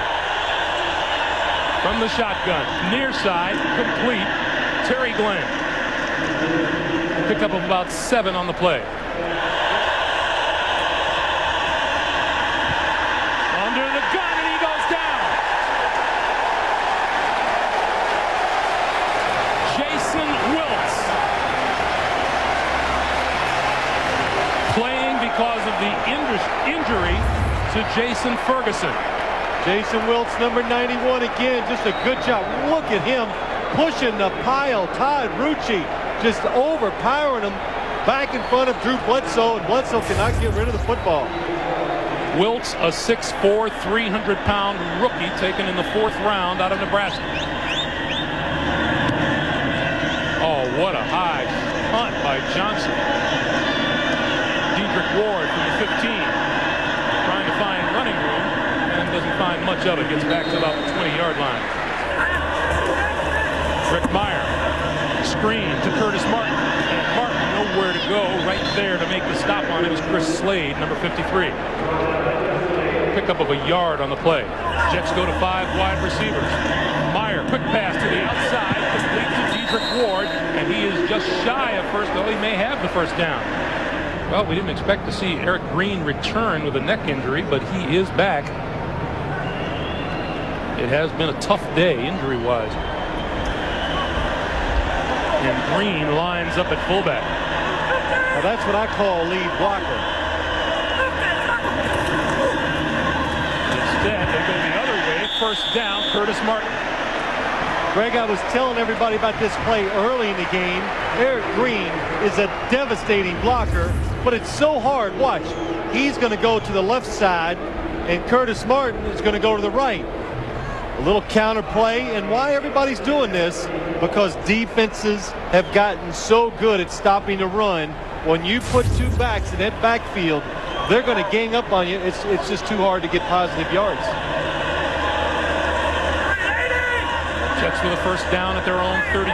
[SPEAKER 2] from the shotgun. Near side, complete. Terry Glenn. Pickup of about 7 on the play. Under the gun, and he goes down. Jason Wiltz. Playing because of the injury to Jason Ferguson.
[SPEAKER 6] Jason Wiltz, number 91, again, just a good job. Look at him pushing the pile. Todd Rucci just overpowering him back in front of Drew Bledsoe, and Bledsoe cannot get rid of the football.
[SPEAKER 2] Wiltz, a 6'4", 300-pound rookie taken in the 4th round out of Nebraska. Oh, what a high punt by Johnson. Dedrick Ward from the 15, trying to find running room. Doesn't find much of it. Gets back to about the 20-yard line. Rick Meyer. Screen to Curtis Martin. And Martin nowhere to go. Right there to make the stop on him is Chris Slade, number 53. Pickup of a yard on the play. Jets go to 5 wide receivers. Meyer, quick pass to the outside. Complete to Dedrick Ward. And he is just shy of first, though he may have the first down. Well, we didn't expect to see Eric Green return with a neck injury, but he is back. It has been a tough day injury-wise. And Green lines up at fullback.
[SPEAKER 6] Now that's what I call a lead blocker.
[SPEAKER 2] Instead, they go the other way. First down, Curtis Martin.
[SPEAKER 6] Greg, I was telling everybody about this play early in the game. Eric Green is a devastating blocker, but it's so hard. Watch. He's going to go to the left side, and Curtis Martin is going to go to the right. A little counter play, and why everybody's doing this, because defenses have gotten so good at stopping the run. When you put two backs in that backfield, they're going to gang up on you. It's just too hard to get positive yards.
[SPEAKER 2] Jets with a first down at their own 34.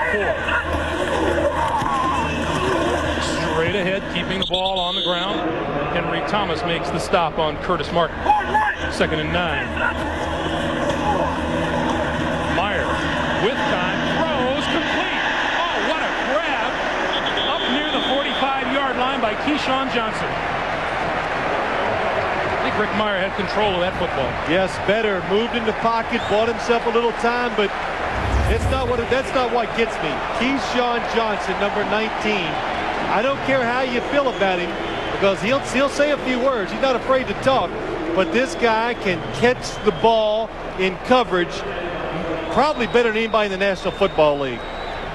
[SPEAKER 2] Straight ahead, keeping the ball on the ground. Henry Thomas makes the stop on Curtis Martin. 2nd and 9. Meyer with time, throws, complete. Oh, what a grab. Up near the 45-yard line by Keyshawn Johnson. I think Rick Meyer had control of that football.
[SPEAKER 6] Yes, better. Moved in the pocket, bought himself a little time, but that's not what gets me. Keyshawn Johnson, number 19. I don't care how you feel about him, because he'll say a few words. He's not afraid to talk, but this guy can catch the ball in coverage probably better than anybody in the National Football League.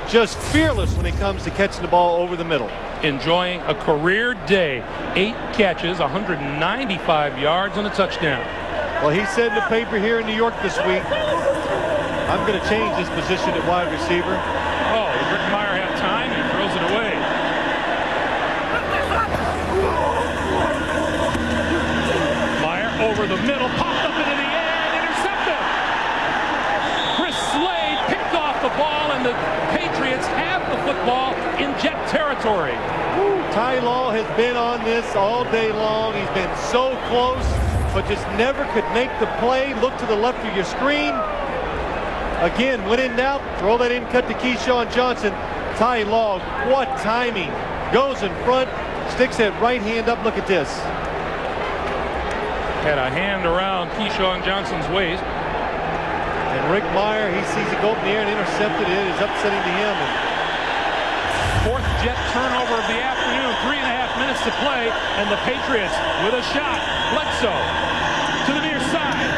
[SPEAKER 6] Just fearless when it comes to catching the ball over the middle.
[SPEAKER 2] Enjoying a career day. 8 catches, 195 yards, and a touchdown.
[SPEAKER 6] Well, he said in the paper here in New York this week, I'm going to change this position at wide receiver.
[SPEAKER 2] Oh, does Rick Meyer have time? He throws it away. Meyer over the middle, popped up into the air, and intercepted. Chris Slade picked off the ball, and the Patriots have the football in Jet territory.
[SPEAKER 6] Ty Law has been on this all day long. He's been so close, but just never could make the play. Look to the left of your screen. Again, when in doubt, throw that in, cut to Keyshawn Johnson. Ty Law, what timing. Goes in front, sticks that right hand up. Look at this.
[SPEAKER 2] Had a hand around Keyshawn Johnson's waist.
[SPEAKER 6] And Rick Meyer, he sees it go up in the air and intercepted it. It's upsetting to him. And
[SPEAKER 2] 4th Jet turnover of the afternoon. 3.5 minutes to play, and the Patriots with a shot. Bledsoe to the near side.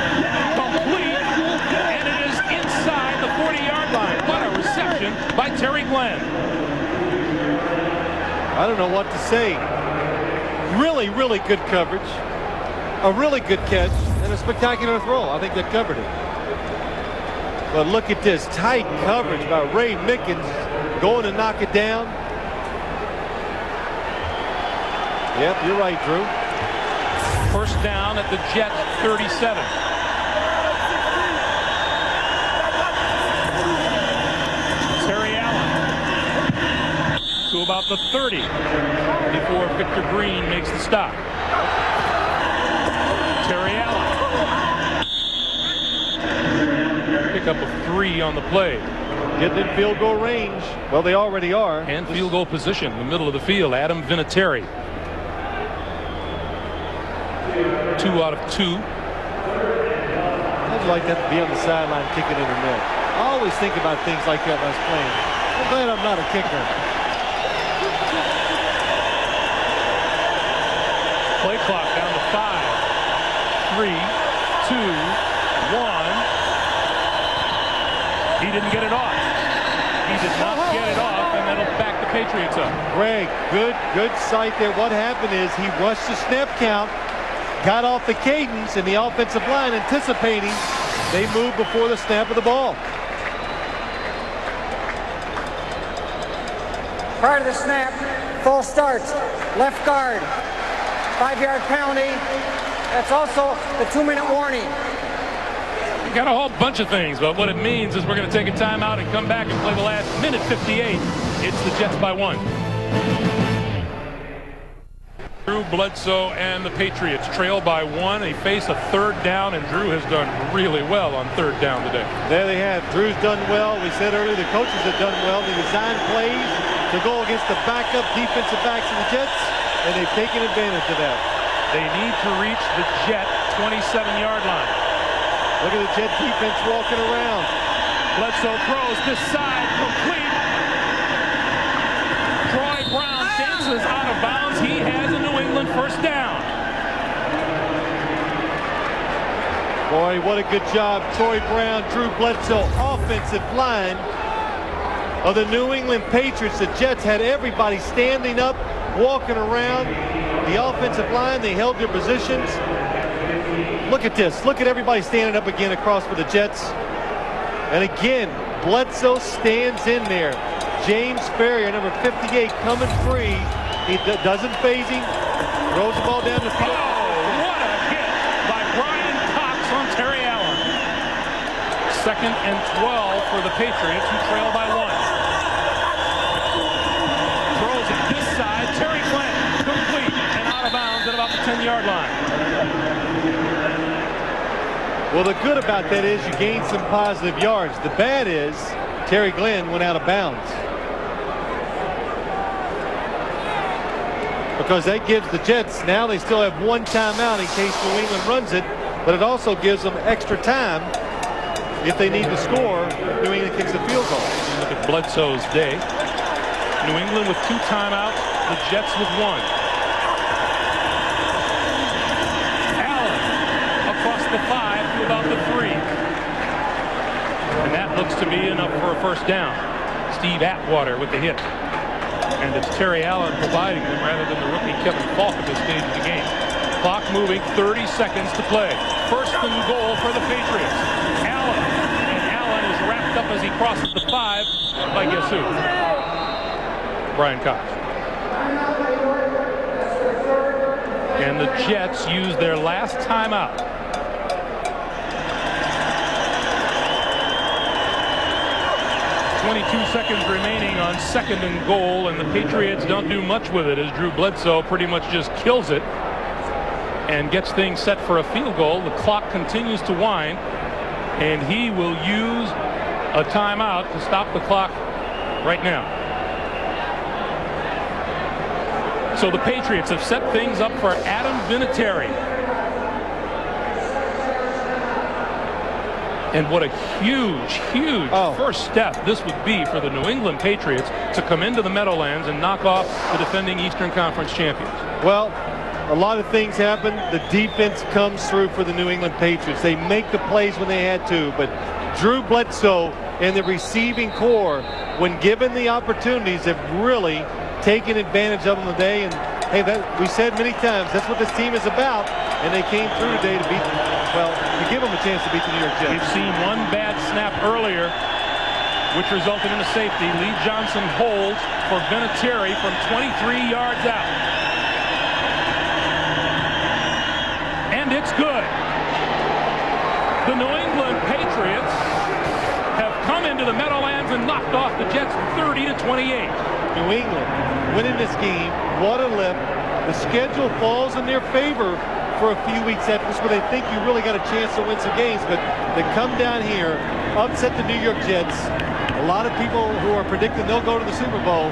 [SPEAKER 2] Complete, and it is inside the 40-yard line. What a reception by Terry Glenn.
[SPEAKER 6] I don't know what to say. Really, really good coverage. A really good catch and a spectacular throw. I think they covered it. But look at this tight coverage by Ray Mickens going to knock it down. Yep, you're right, Drew.
[SPEAKER 2] First down at the Jet 37. Terry Allen to about the 30 before Victor Green makes the stop. Terry Allen. Pick up a 3 on the play.
[SPEAKER 6] Getting in field goal range. Well, they already are.
[SPEAKER 2] And field goal position in the middle of the field. Adam Vinatieri. 2 out of 2.
[SPEAKER 6] How'd you like that to be on the sideline kicking in the net? I always think about things like that when I was playing. I'm glad I'm not a kicker.
[SPEAKER 2] Play clock down to 5, 3, 2, 1. He didn't get it off. He did not get it off, and that'll back the Patriots up.
[SPEAKER 6] Greg, good sight there. What happened is he rushed the snap count, got off the cadence, and the offensive line anticipating. They moved before the snap of the ball.
[SPEAKER 4] Prior to the snap, full start, left guard, 5-yard penalty. That's also the 2-minute warning.
[SPEAKER 2] Got a whole bunch of things, but what it means is we're going to take a timeout and come back and play the last minute 58. It's the Jets by 1. Drew Bledsoe and the Patriots trail by 1. They face a 3rd down, and Drew has done really well on 3rd down today.
[SPEAKER 6] There they have. Drew's done well. We said earlier the coaches have done well. They designed plays to go against the backup defensive backs of the Jets, and they've taken advantage of that.
[SPEAKER 2] They need to reach the Jet 27-yard line.
[SPEAKER 6] Look at the Jet defense walking around.
[SPEAKER 2] Bledsoe throws this side, complete. Troy Brown dances out of bounds. He has a New England first down.
[SPEAKER 6] Boy, what a good job. Troy Brown, Drew Bledsoe, offensive line of the New England Patriots. The Jets had everybody standing up, walking around. The offensive line, they held their positions. Look at this. Look at everybody standing up again across for the Jets. And again, Bledsoe stands in there. James Ferrier, number 58, coming free. He doesn't phase him. Throws the ball down the field.
[SPEAKER 2] Oh, what a hit by Brian Cox on Terry Allen. 2nd and 12 for the Patriots, who trail by 1. Throws it this side. Terry Glenn, complete and out of bounds at about the 10-yard line.
[SPEAKER 6] Well, the good about that is you gain some positive yards. The bad is Terry Glenn went out of bounds. Because that gives the Jets, now they still have 1 timeout in case New England runs it, but it also gives them extra time if they need to score. New England kicks a field goal.
[SPEAKER 2] Look at Bledsoe's day. New England with 2 timeouts, the Jets with 1. Allen across the 5 to about the 3. And that looks to be enough for a first down. Steve Atwater with the hit. And it's Terry Allen providing them rather than the rookie Kevin Falk at this stage of the game. Clock moving, 30 seconds to play. 1st and goal for the Patriots. Allen. And Allen is wrapped up as he crosses the 5 by guess who? Brian Cox. And the Jets use their last timeout. 22 seconds remaining on 2nd and goal, and the Patriots don't do much with it as Drew Bledsoe pretty much just kills it and gets things set for a field goal. The clock continues to wind, and he will use a timeout to stop the clock right now. So the Patriots have set things up for Adam Vinatieri. And what a huge first step this would be for the New England Patriots to come into the Meadowlands and knock off the defending Eastern Conference champions.
[SPEAKER 6] Well, a lot of things happen. The defense comes through for the New England Patriots. They make the plays when they had to, but Drew Bledsoe and the receiving corps, when given the opportunities, have really taken advantage of them today. And hey, we said many times, that's what this team is about. And they came through today to beat them. Well, to give them a chance to beat the New York Jets.
[SPEAKER 2] We've seen one bad snap earlier, which resulted in a safety. Lee Johnson holds for Vinatieri from 23 yards out. And it's good. The New England Patriots have come into the Meadowlands and knocked off the Jets 30-28.
[SPEAKER 6] New England winning this game. What a lift. The schedule falls in their favor for a few weeks after this, where they think you really got a chance to win some games, but they come down here, upset the New York Jets. A lot of people who are predicting they'll go to the Super Bowl